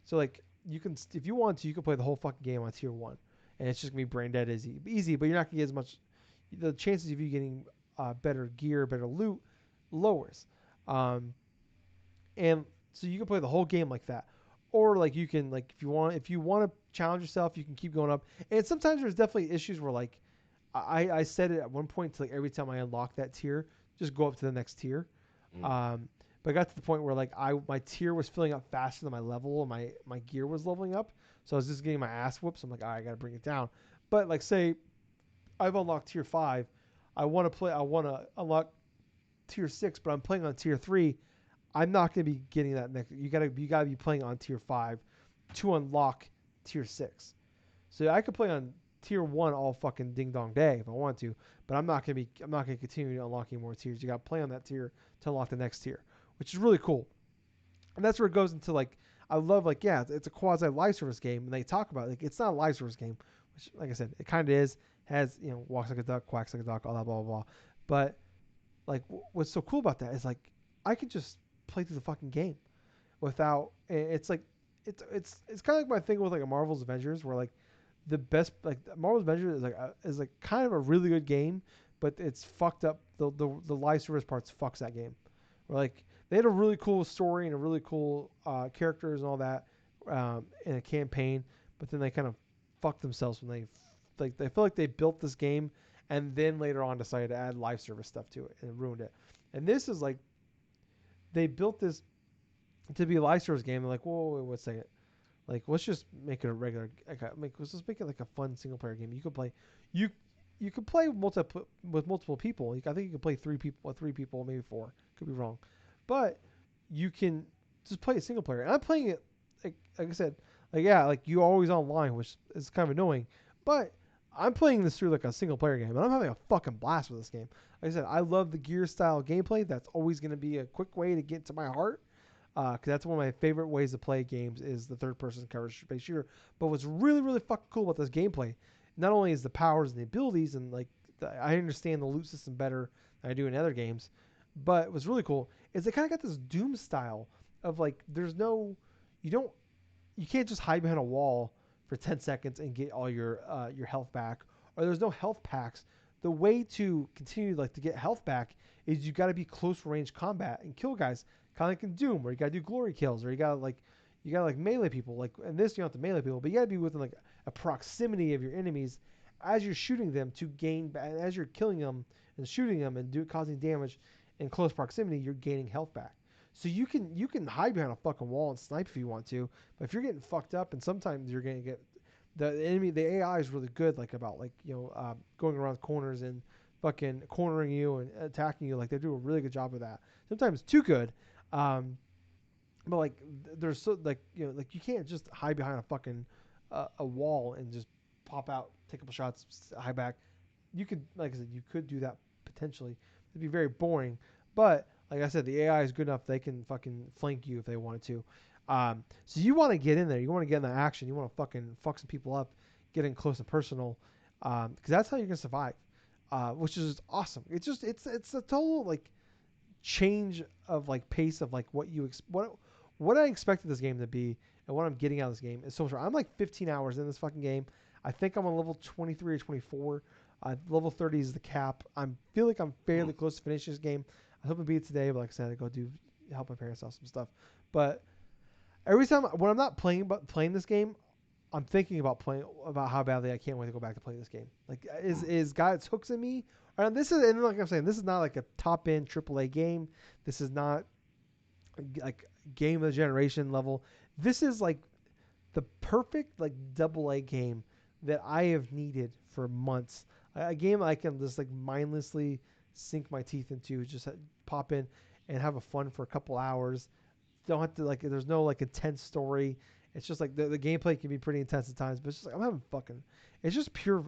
So like you can if you want to, you can play the whole fucking game on tier one, and it's just gonna be brain dead easy. But you're not gonna get as much. The chances of you getting better gear, better loot, lowers. Um, and so you can play the whole game like that, or like you can like if you want to challenge yourself, you can keep going up. And sometimes there's definitely issues where like I said it at one point to like every time I unlock that tier, just go up to the next tier. Mm. Um, but I got to the point where like my tier was filling up faster than my level, and my gear was leveling up. So I was just getting my ass whooped. So I'm like, all right, I got to bring it down. But like say I've unlocked tier 5, I want to unlock tier 6, but I'm playing on tier 3. I'm not going to be getting that next. You got to be playing on tier 5 to unlock tier 6. So I could play on tier 1 all fucking ding dong day if I want to, but I'm not going to continue unlocking more tiers. You got to play on that tier to unlock the next tier, which is really cool. And that's where it goes into like I love like yeah, it's a quasi live service game, and they talk about it, like it's not a live service game, which like I said, it kind of is. Has walks like a duck, quacks like a duck, all that blah blah blah. But like what's so cool about that is like I could just play through the fucking game without. It's like it's kind of like my thing with like a Marvel's Avengers, where like the best like Marvel's Avengers is like kind of a really good game, but it's fucked up. The live service parts fucks that game. Where like they had a really cool story and a really cool characters and all that in a campaign, but then they kind of fucked themselves when they feel like they built this game and then later on decided to add live service stuff to it and ruined it. And this is like they built this to be a live service game. They're like, whoa, wait, wait a second. Like, let's just make it a regular. Let's just make it like a fun single player game. You could play, you you could play with multiple people. I think you could play three people, maybe four. Could be wrong, but you can just play a single player. And I'm playing it like I said, like yeah, like you always online, which is kind of annoying. But I'm playing this through like a single player game, and I'm having a fucking blast with this game. Like I said, I love the gear style gameplay. That's always going to be a quick way to get to my heart because that's one of my favorite ways to play games is the third person cover-based shooter. But what's really really fucking cool about this gameplay, not only is the powers and the abilities and like I understand the loot system better than I do in other games, but what's really cool is they kind of got this Doom style of like there's no you don't you can't just hide behind a wall for 10 seconds and get all your health back, or there's no health packs. The way to continue like to get health back is you got to be close range combat and kill guys, kind of like in Doom, where you got to do glory kills, or you got to like melee people. Like in this, you don't have to melee people, but you got to be within like a proximity of your enemies as you're shooting them to gain as you're killing them and shooting them and causing damage in close proximity. You're gaining health back. So you can hide behind a fucking wall and snipe if you want to, but if you're getting fucked up, and sometimes you're gonna get the AI is really good, like about like going around corners and fucking cornering you and attacking you. Like they do a really good job of that. Sometimes too good, um, but like there's so like like you can't just hide behind a fucking a wall and just pop out, take a couple shots, hide back. You could like I said, you could do that potentially. It'd be very boring, but like I said, the AI is good enough they can fucking flank you if they wanted to. So you want to get in there. You want to get in the action. You want to fucking fuck some people up, get in close and personal, because that's how you're gonna survive. Which is awesome. It's a total like change of like pace of like what I expected this game to be and what I'm getting out of this game is so much. I'm like 15 hours in this fucking game. I think I'm on level 23 or 24. Level 30 is the cap. I feel like I'm fairly close to finishing this game. I hope to beat it today, but like I said, I go help my parents out some stuff. But every time when I'm not playing this game, I'm thinking about how badly I can't wait to go back to playing this game. Like is God's hooks in me? And this is and like I'm saying, this is not like a top end AAA game. This is not like game of the generation level. This is like the perfect like double A game that I have needed for months. A game I can just like mindlessly sink my teeth into, just pop in and have a fun for a couple hours. Don't have to like there's no like intense story. It's just like the gameplay can be pretty intense at times, but it's just like I'm having fucking. It's just pure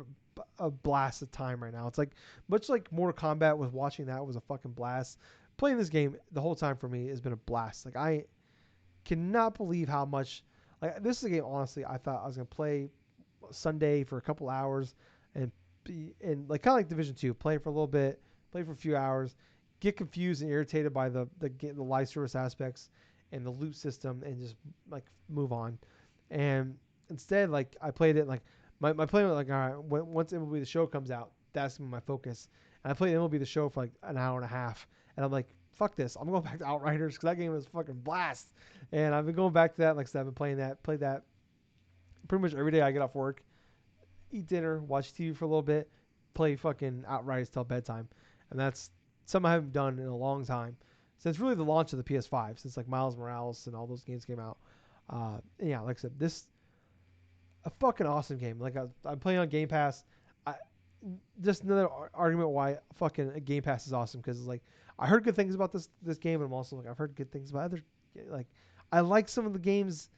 a blast of time right now. It's like much like Mortal Kombat was watching that was a fucking blast. Playing this game the whole time for me has been a blast. Like I cannot believe how much like this is a game honestly I thought I was gonna play Sunday for a couple hours and and like kind of like Division 2, play for a little bit, play for a few hours, get confused and irritated by the live service aspects and the loot system, and just like move on. And instead, like I played it like my plan was like, all right, once MLB The Show comes out, that's gonna be my focus. And I played MLB The Show for like an hour and a half, and I'm like, fuck this, I'm going back to Outriders because that game was fucking blast. And I've been going back to that. Like I said, I've been played that pretty much every day I get off work, eat dinner, watch TV for a little bit, play fucking Outriders till bedtime, and that's something I haven't done in a long time since really the launch of the PS5, since like Miles Morales and all those games came out. Yeah, like I said, this a fucking awesome game. Like I'm playing on Game Pass. I just another argument why fucking Game Pass is awesome because it's like I heard good things about this game, and I'm also like I've heard good things about other like I like some of the games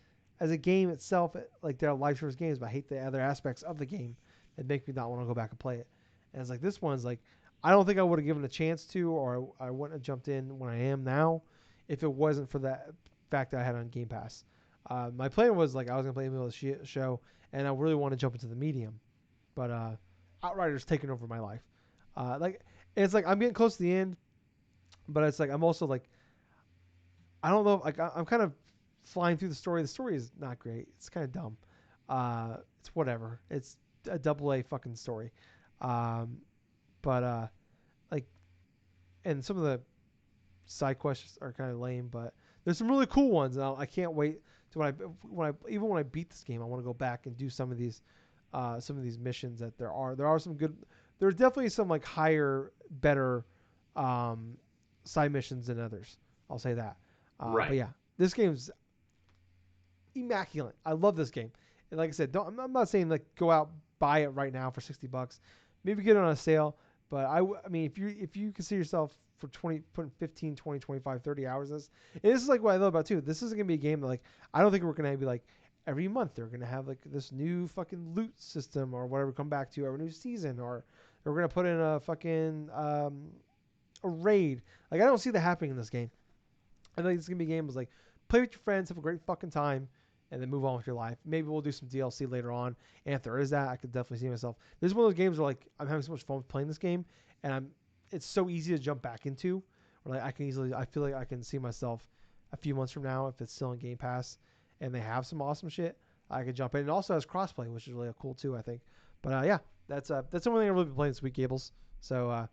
as a game itself, like they're live service games, but I hate the other aspects of the game that make me not want to go back and play it. And it's like this one's like I don't think I would have given a chance to, or I wouldn't have jumped in when I am now, if it wasn't for that fact that I had on Game Pass. My plan was like I was gonna play the show, and I really want to jump into the medium, but Outriders taking over my life. Like it's like I'm getting close to the end, but it's like I'm also like I don't know. Like I'm kind of flying through the story. The story is not great. It's kind of dumb. It's whatever. It's a double A fucking story. Um, but like, and some of the side quests are kind of lame, but there's some really cool ones. And I can't wait to when I beat this game, I want to go back and do some of these missions that there are some good. There's definitely some like higher, better um, side missions than others. I'll say that. But Right. yeah, this game's immaculate. I love this game. And like I said, I'm not saying like go out buy it right now for $60. Maybe get it on a sale. But I mean, if you consider yourself for 20, putting 15, 20, 25, 30 hours in this, and this is like what I love about too. This isn't gonna be a game that like I don't think we're gonna be like every month they're gonna have like this new fucking loot system or whatever come back to every new season, or we're gonna put in a fucking a raid. Like I don't see that happening in this game. I think it's gonna be a game was like play with your friends, have a great fucking time, and then move on with your life. Maybe we'll do some DLC later on. And if there is that, I could definitely see myself. This is one of those games where like I'm having so much fun playing this game, and it's so easy to jump back into. Where like I feel like I can see myself a few months from now if it's still in Game Pass and they have some awesome shit. I could jump in. It also has crossplay, which is really cool too. I think. But yeah, that's the only thing I've really been playing this week, Gables. So,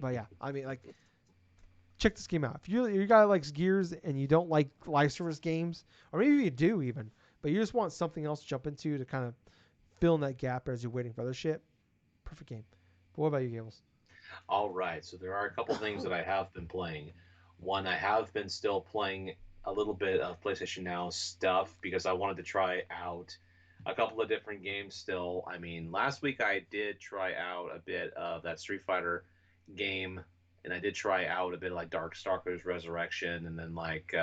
but yeah, I mean like check this game out. If you're a guy that likes Gears and you don't like live service games, or maybe you do even, but you just want something else to jump into to kind of fill in that gap as you're waiting for other shit, perfect game. But what about you, Gables? All right. So there are a couple things that I have been playing. One, I have been still playing a little bit of PlayStation Now stuff because I wanted to try out a couple of different games still. I mean, last week I did try out a bit of that Street Fighter game, and I did try out a bit of like Darkstalkers Resurrection, and then like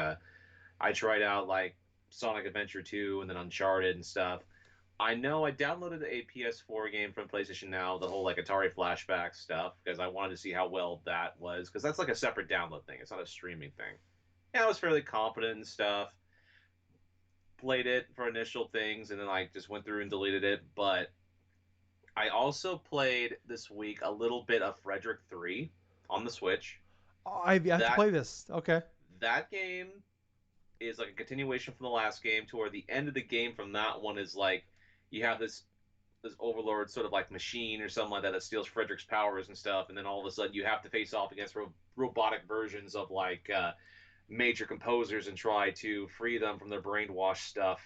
I tried out like Sonic Adventure 2 and then Uncharted and stuff. I know I downloaded a PS4 game from PlayStation Now, the whole like Atari flashback stuff, because I wanted to see how well that was, because that's like a separate download thing. It's not a streaming thing. Yeah, I was fairly confident and stuff. Played it for initial things, and then like just went through and deleted it. But I also played this week a little bit of Frederick 3 on the Switch. Oh, I have to That play this. Okay. that game is like a continuation from the last game, to where the end of the game from that one is like you have this overlord sort of like machine or something like that that steals Frederick's powers and stuff, and then all of a sudden you have to face off against robotic versions of like major composers and try to free them from their brainwash stuff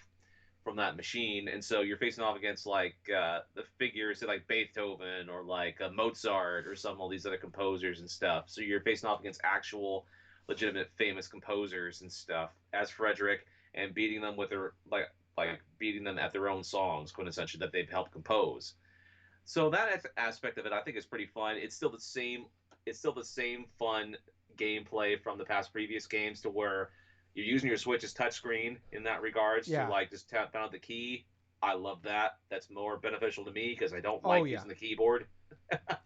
from that machine. And so you're facing off against like the figures like Beethoven or like Mozart or some of all these other composers and stuff. So you're facing off against actual legitimate famous composers and stuff as Frederick, and beating them with their like beating them at their own songs, quintessentially, that they've helped compose. So that aspect of it, I think, is pretty fun. It's still the same. It's still the same fun gameplay from the past previous games, to where you're using your Switch as touchscreen in that regards to Yeah. like just tap out the key. I love that. That's more beneficial to me because I don't Oh like yeah. using the keyboard.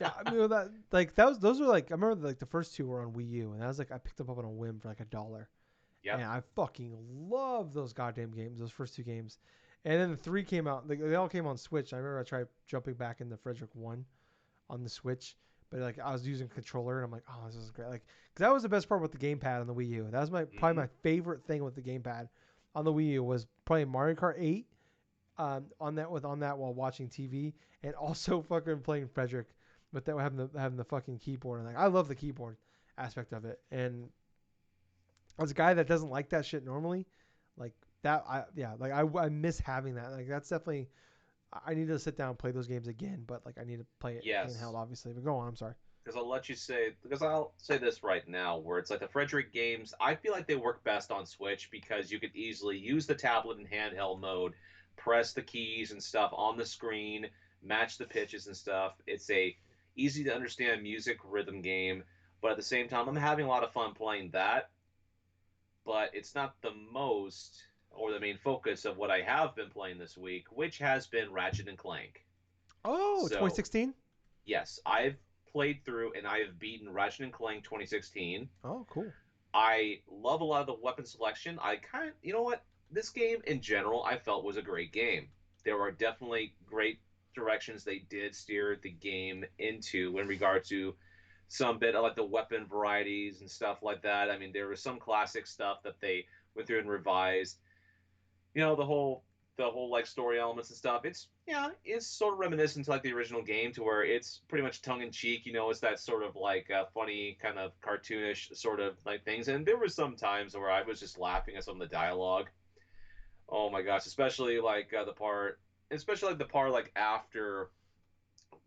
Yeah. I mean that like that was those were like I remember like the first two were on Wii U, and that was like I picked them up on a whim for like $1. And Yep. I fucking love those goddamn games, those first two games. And then the 3 came out. They all came on Switch. I remember I tried jumping back into Frederick 1 on the Switch, but like I was using a controller and I'm like, oh, this is great. Like, cause that was the best part with the gamepad on the Wii U. That was probably Hmm. my favorite thing with the gamepad on the Wii U was playing Mario Kart 8 on that while watching TV, and also fucking playing Frederick with that having the fucking keyboard. And like I love the keyboard aspect of it. And as a guy that doesn't like that shit normally, like that, I miss having that. Like that's definitely I need to sit down and play those games again, but like I need to play it handheld, Yes, obviously. But go on, I'm sorry. because I'll say this right now, where it's like the Frederick games, I feel like they work best on Switch because you could easily use the tablet in handheld mode, press the keys and stuff on the screen, match the pitches and stuff. It's a easy to understand music rhythm game, but at the same time, I'm having a lot of fun playing that. But it's not the most or the main focus of what I have been playing this week, which has been Ratchet and Clank. Oh, So 2016. yes, I've played through and I have beaten Ratchet and Clank 2016. Oh, cool. I love a lot of the weapon selection. I kind of, you know what? This game in general, I felt was a great game. There are definitely great directions they did steer the game into in regard to some bit of like the weapon varieties and stuff like that. I mean, there was some classic stuff that they went through and revised. The whole like story elements and stuff. It's yeah, it's sort of reminiscent to like the original game, to where it's pretty much tongue in cheek. It's that sort of like funny kind of cartoonish sort of like things. And there were some times where I was just laughing at some of the dialogue. Oh my gosh, especially like the part like after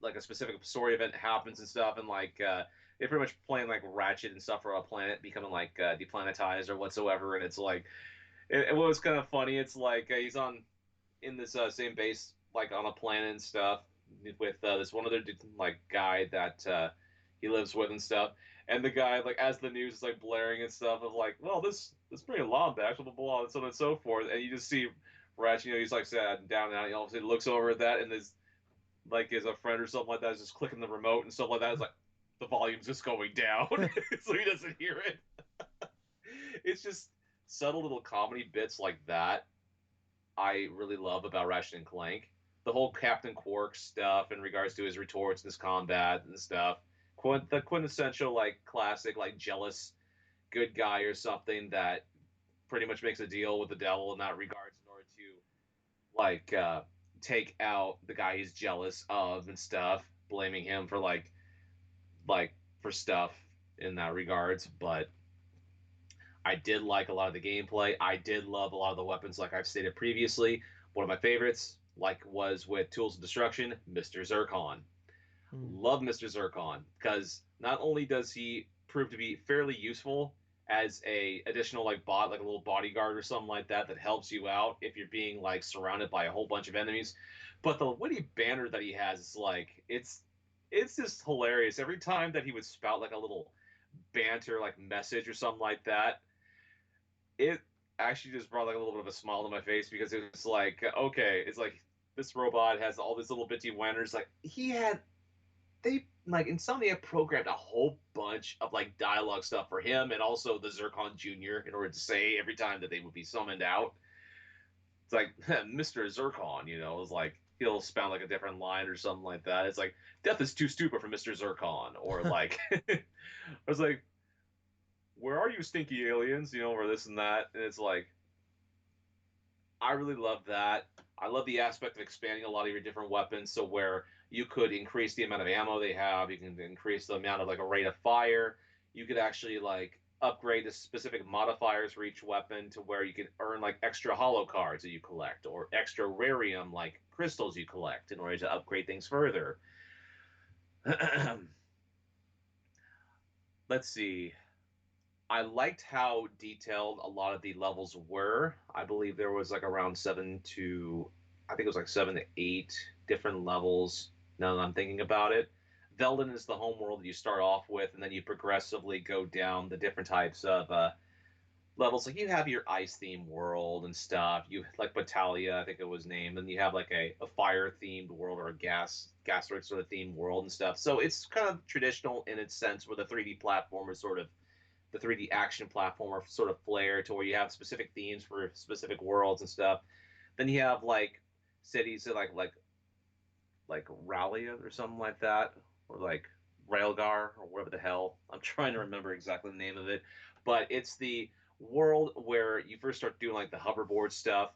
like a specific story event happens and stuff, and like they're pretty much playing like Ratchet and stuff for a planet becoming like deplanetized or whatsoever, and it's like what was kind of funny. It's like he's on in this same base, like on a planet and stuff, with this one other like guy that he lives with and stuff. And the guy, like, as the news is like blaring and stuff, of like, well, this pretty long back, blah blah blah, and so on and so forth. And you just see Ratchet, he's like sad and down and out. He obviously looks over at that, and there's like is a friend or something like that is just clicking the remote and stuff like that. It's like the volume's just going down, so he doesn't hear it. It's just subtle little comedy bits like that I really love about Ratchet and Clank. The whole Captain Quark stuff in regards to his retorts and his combat and stuff. The quintessential like classic like jealous good guy or something that pretty much makes a deal with the devil in that regards in order to like take out the guy he's jealous of and stuff, blaming him for like for stuff in that regards. But I did like a lot of the gameplay. I did love a lot of the weapons, like I've stated previously. One of my favorites, like was with Tools of Destruction, Mr. Zircon. Mm. Love Mr. Zircon because not only does he prove to be fairly useful as a additional like bot, like a little bodyguard or something like that that helps you out if you're being like surrounded by a whole bunch of enemies, but the witty banner that he has is like it's just hilarious. Every time that he would spout like a little banter like message or something like that, it actually just brought like a little bit of a smile to my face because it was like, okay, it's like this robot has all these little bitty wanners. Like they like Insomnia programmed a whole bunch of like dialogue stuff for him and also the Zircon Jr. in order to say every time that they would be summoned out. It's like Mr. Zircon, it was like he'll spout like a different line or something like that. It's like death is too stupid for Mr. Zircon, or like I was like, where are you, stinky aliens? Or this and that, and it's like I really love that. I love the aspect of expanding a lot of your different weapons, so where you could increase the amount of ammo they have, you can increase the amount of like a rate of fire. You could actually like upgrade the specific modifiers for each weapon to where you can earn like extra hollow cards that you collect or extra rarium like crystals you collect in order to upgrade things further. Let's see. I liked how detailed a lot of the levels were. I believe there was like around I think it was like 7 to 8 different levels. Now that I'm thinking about it, Velden is the home world that you start off with, and then you progressively go down the different types of levels. Like you have your ice themed world and stuff. You like Battalia, I think it was named, and you have like a fire themed world or a gas sort of themed world and stuff. So it's kind of traditional in its sense, where the 3D platformer sort of the 3D action platformer sort of flair to where you have specific themes for specific worlds and stuff. Then you have like cities that like Rallia or something like that, or like Railgar or whatever the hell. I'm trying to remember exactly the name of it, but it's the world where you first start doing like the hoverboard stuff.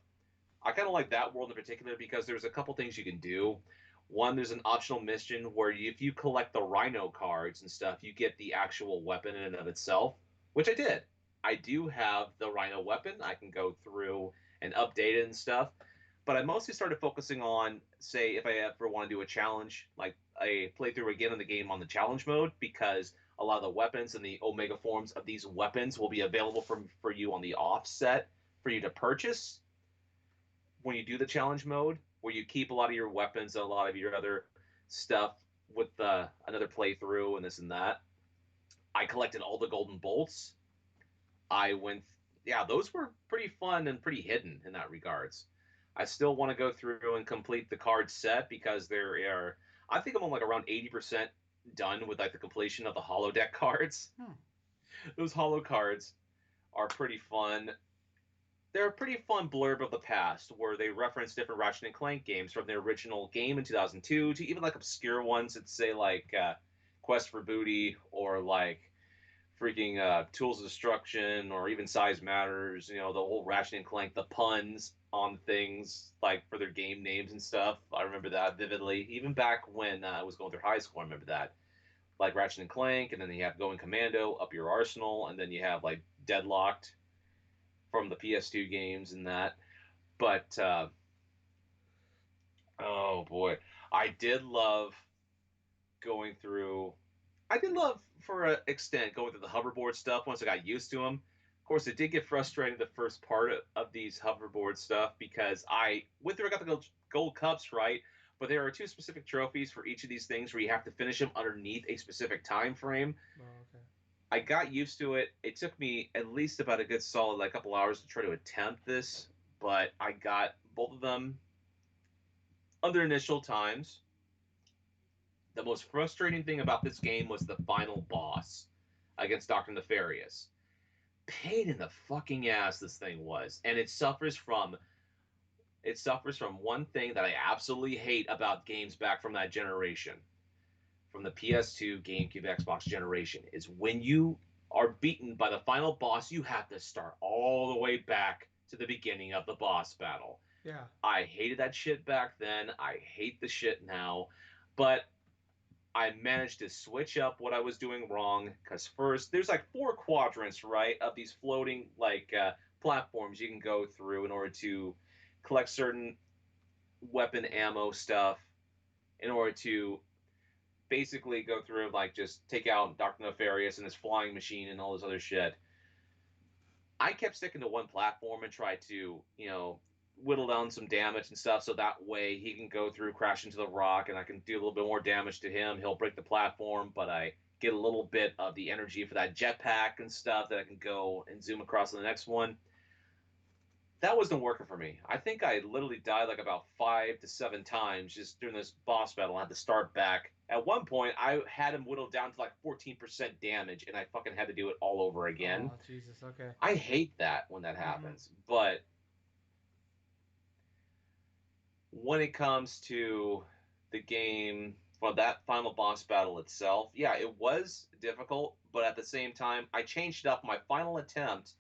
I kind of like that world in particular because there's a couple things you can do. One, there's an optional mission where if you collect the Rhino cards and stuff, you get the actual weapon in and of itself, which I did. I do have the Rhino weapon. I can go through and update it and stuff. But I mostly started focusing on, say, if I ever want to do a challenge, like a playthrough again in the game on the challenge mode, because a lot of the weapons and the Omega forms of these weapons will be available for you on the offset for you to purchase when you do the challenge mode, where you keep a lot of your weapons and a lot of your other stuff with another playthrough and this and that. I collected all the golden bolts. I went, yeah, those were pretty fun and pretty hidden in that regards. I still want to go through and complete the card set because there are, I think I'm on like around 80% done with like the completion of the holo deck cards. Hmm. Those holo cards are pretty fun. They're a pretty fun blurb of the past where they reference different Ratchet and Clank games from their original game in 2002 to even like obscure ones that say like Quest for Booty or like freaking Tools of Destruction or even Size Matters. You know, the whole Ratchet and Clank, the puns on things like for their game names and stuff. I remember that vividly. Even back when I was going through high school, I remember that. Like Ratchet and Clank, and then you have Going Commando, Up Your Arsenal, and then you have like Deadlocked from the PS2 games and that. But oh boy, I did love going through. I did love, for an extent, going through the hoverboard stuff once I got used to them. Of course, it did get frustrating the first part of these hoverboard stuff because I went through. I got the gold cups right, but there are two specific trophies for each of these things where you have to finish them underneath a specific time frame. Oh, okay. I got used to it. It took me at least about a good solid like couple hours to try to attempt this, but I got both of them under initial times. The most frustrating thing about this game was the final boss against Dr. Nefarious. Pain in the fucking ass this thing was, and it suffers from one thing that I absolutely hate about games back from that generation, from the PS2, GameCube, Xbox generation, is when you are beaten by the final boss, you have to start all the way back to the beginning of the boss battle. Yeah. I hated that shit back then. I hate the shit now. But I managed to switch up what I was doing wrong. Because first, there's like four quadrants, right, of these floating like platforms you can go through in order to collect certain weapon ammo stuff, in order to basically go through and like just take out Dr. Nefarious and his flying machine and all this other shit. I kept sticking to one platform and tried to, whittle down some damage and stuff so that way he can go through, crash into the rock, and I can do a little bit more damage to him. He'll break the platform, but I get a little bit of the energy for that jetpack and stuff that I can go and zoom across to the next one. That wasn't working for me. I think I literally died like about 5 to 7 times just during this boss battle. I had to start back. At one point, I had him whittled down to like 14% damage, and I fucking had to do it all over again. Oh, Jesus. Okay. I hate that when that Mm-hmm. happens. But when it comes to the game, well, that final boss battle itself, yeah, it was difficult, but at the same time, I changed up my final attempt.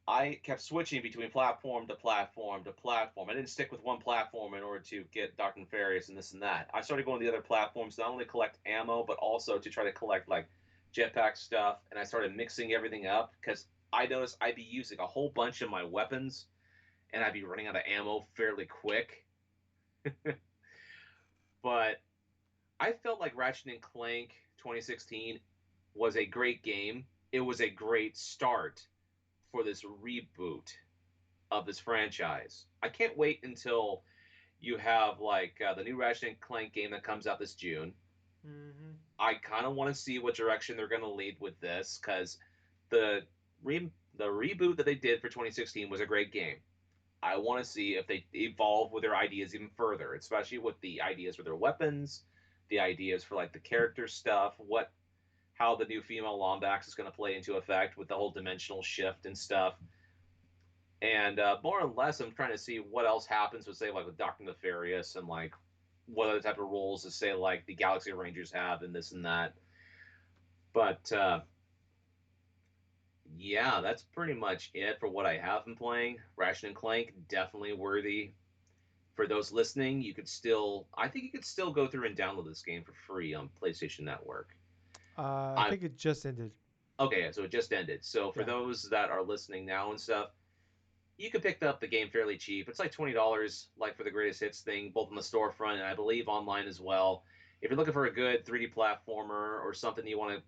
I kept switching between platform to platform to platform. I didn't stick with one platform in order to get Dr. Nefarious and this and that. I started going to the other platforms not only collect ammo, but also to try to collect like jetpack stuff. And I started mixing everything up because I noticed I'd be using a whole bunch of my weapons and I'd be running out of ammo fairly quick. But I felt like Ratchet and Clank 2016 was a great game. It was a great start for this reboot of this franchise. I can't wait until you have like the new Ratchet and Clank game that comes out this June. Mm-hmm. I kind of want to see what direction they're going to lead with this because the the reboot that they did for 2016 was a great game. I want to see if they evolve with their ideas even further, especially with the ideas for their weapons, the ideas for like the character stuff, what how the new female Lombax is going to play into effect with the whole dimensional shift and stuff. And more or less, I'm trying to see what else happens with, say, like with Doctor Nefarious, and like what other type of roles, to say, like the Galaxy Rangers have, and this and that. But yeah, that's pretty much it for what I have been playing. Ratchet and Clank, definitely worthy. For those listening, you could still, I think you could still go through and download this game for free on PlayStation Network. I I think it just ended. Okay, so it just ended. So for Yeah. those that are listening now and stuff, you can pick up the game fairly cheap. It's like $20, like for the greatest hits thing, both in the storefront and I believe online as well. If you're looking for a good 3D platformer or something you want to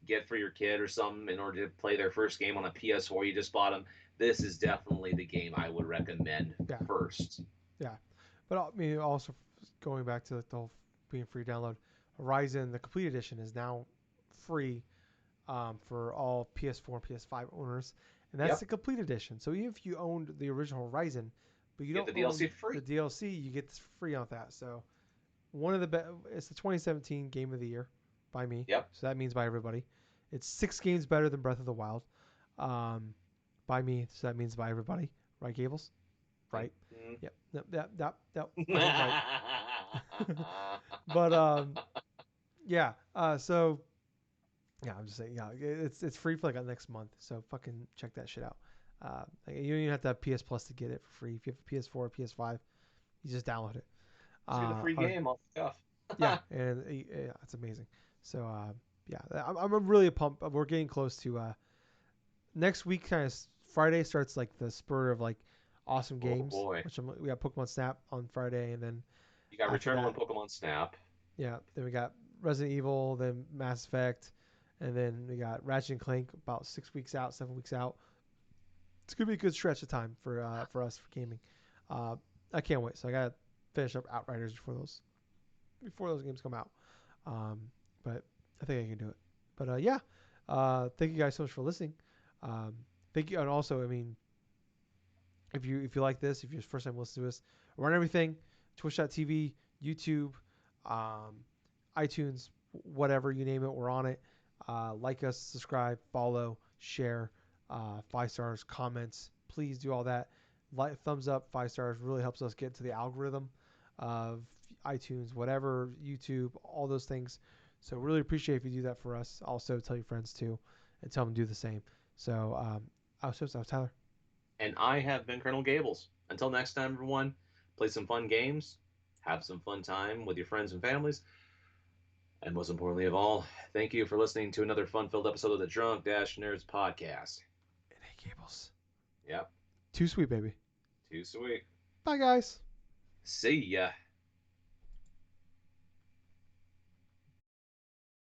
get for your kid or something in order to play their first game on a PS4 you just bought them, this is definitely the game I would recommend Yeah. first. Yeah. But I mean, also going back to the whole being free download, Horizon, the complete edition, is now free for all PS4 and PS5 owners, and that's the Yep, complete edition. So even if you owned the original Horizon, but you get don't the DLC own for the free. DLC, you get this free on that. So one of the it's the 2017 Game of the Year by me. Yep. So that means by everybody. It's 6 games better than Breath of the Wild, um, by me. So that means by everybody, right, Gables? Right. Yep. Yep. Yep. Yep. Yep. I think right. But yeah. So yeah, I'm just saying, yeah, it's free for like the next month, so fucking check that shit out. Like, you don't even have to have PS Plus to get it for free. If you have a PS4 or PS5, you just download it. Just get a free Or game off the cuff. yeah, and yeah, it's amazing. So yeah, I'm really pumped. We're getting close to next week. Kind of Friday starts like the spur of like awesome Oh games, boy. which we got Pokemon Snap on Friday, and then You got after Returnal and that, Pokemon Snap. yeah, then we got Resident Evil, then Mass Effect, and then we got Ratchet and Clank about 6 weeks out, 7 weeks out. It's gonna be a good stretch of time for us for gaming. Uh, I can't wait. So I gotta finish up Outriders before those games come out. Um, but I think I can do it. But yeah, thank you guys so much for listening. Um, thank you, and also, I mean, if you like this, if you're first time listening to us, we're on everything: Twitch.tv, YouTube, um, iTunes, whatever you name it, we're on it. Like us, subscribe, follow, share, 5 stars, comments. Please do all that. Like, thumbs up, 5 stars really helps us get to the algorithm of iTunes, whatever, YouTube, all those things. So really appreciate if you do that for us. Also, tell your friends too, and tell them to do the same. So I was Tyler. And I have been Colonel Gables. Until next time, everyone, play some fun games, have some fun time with your friends and families, and most importantly of all, thank you for listening to another fun-filled episode of the Drunk Nerds podcast. And hey, Gables. Yep, Too sweet, baby. too sweet. Bye, guys. See ya.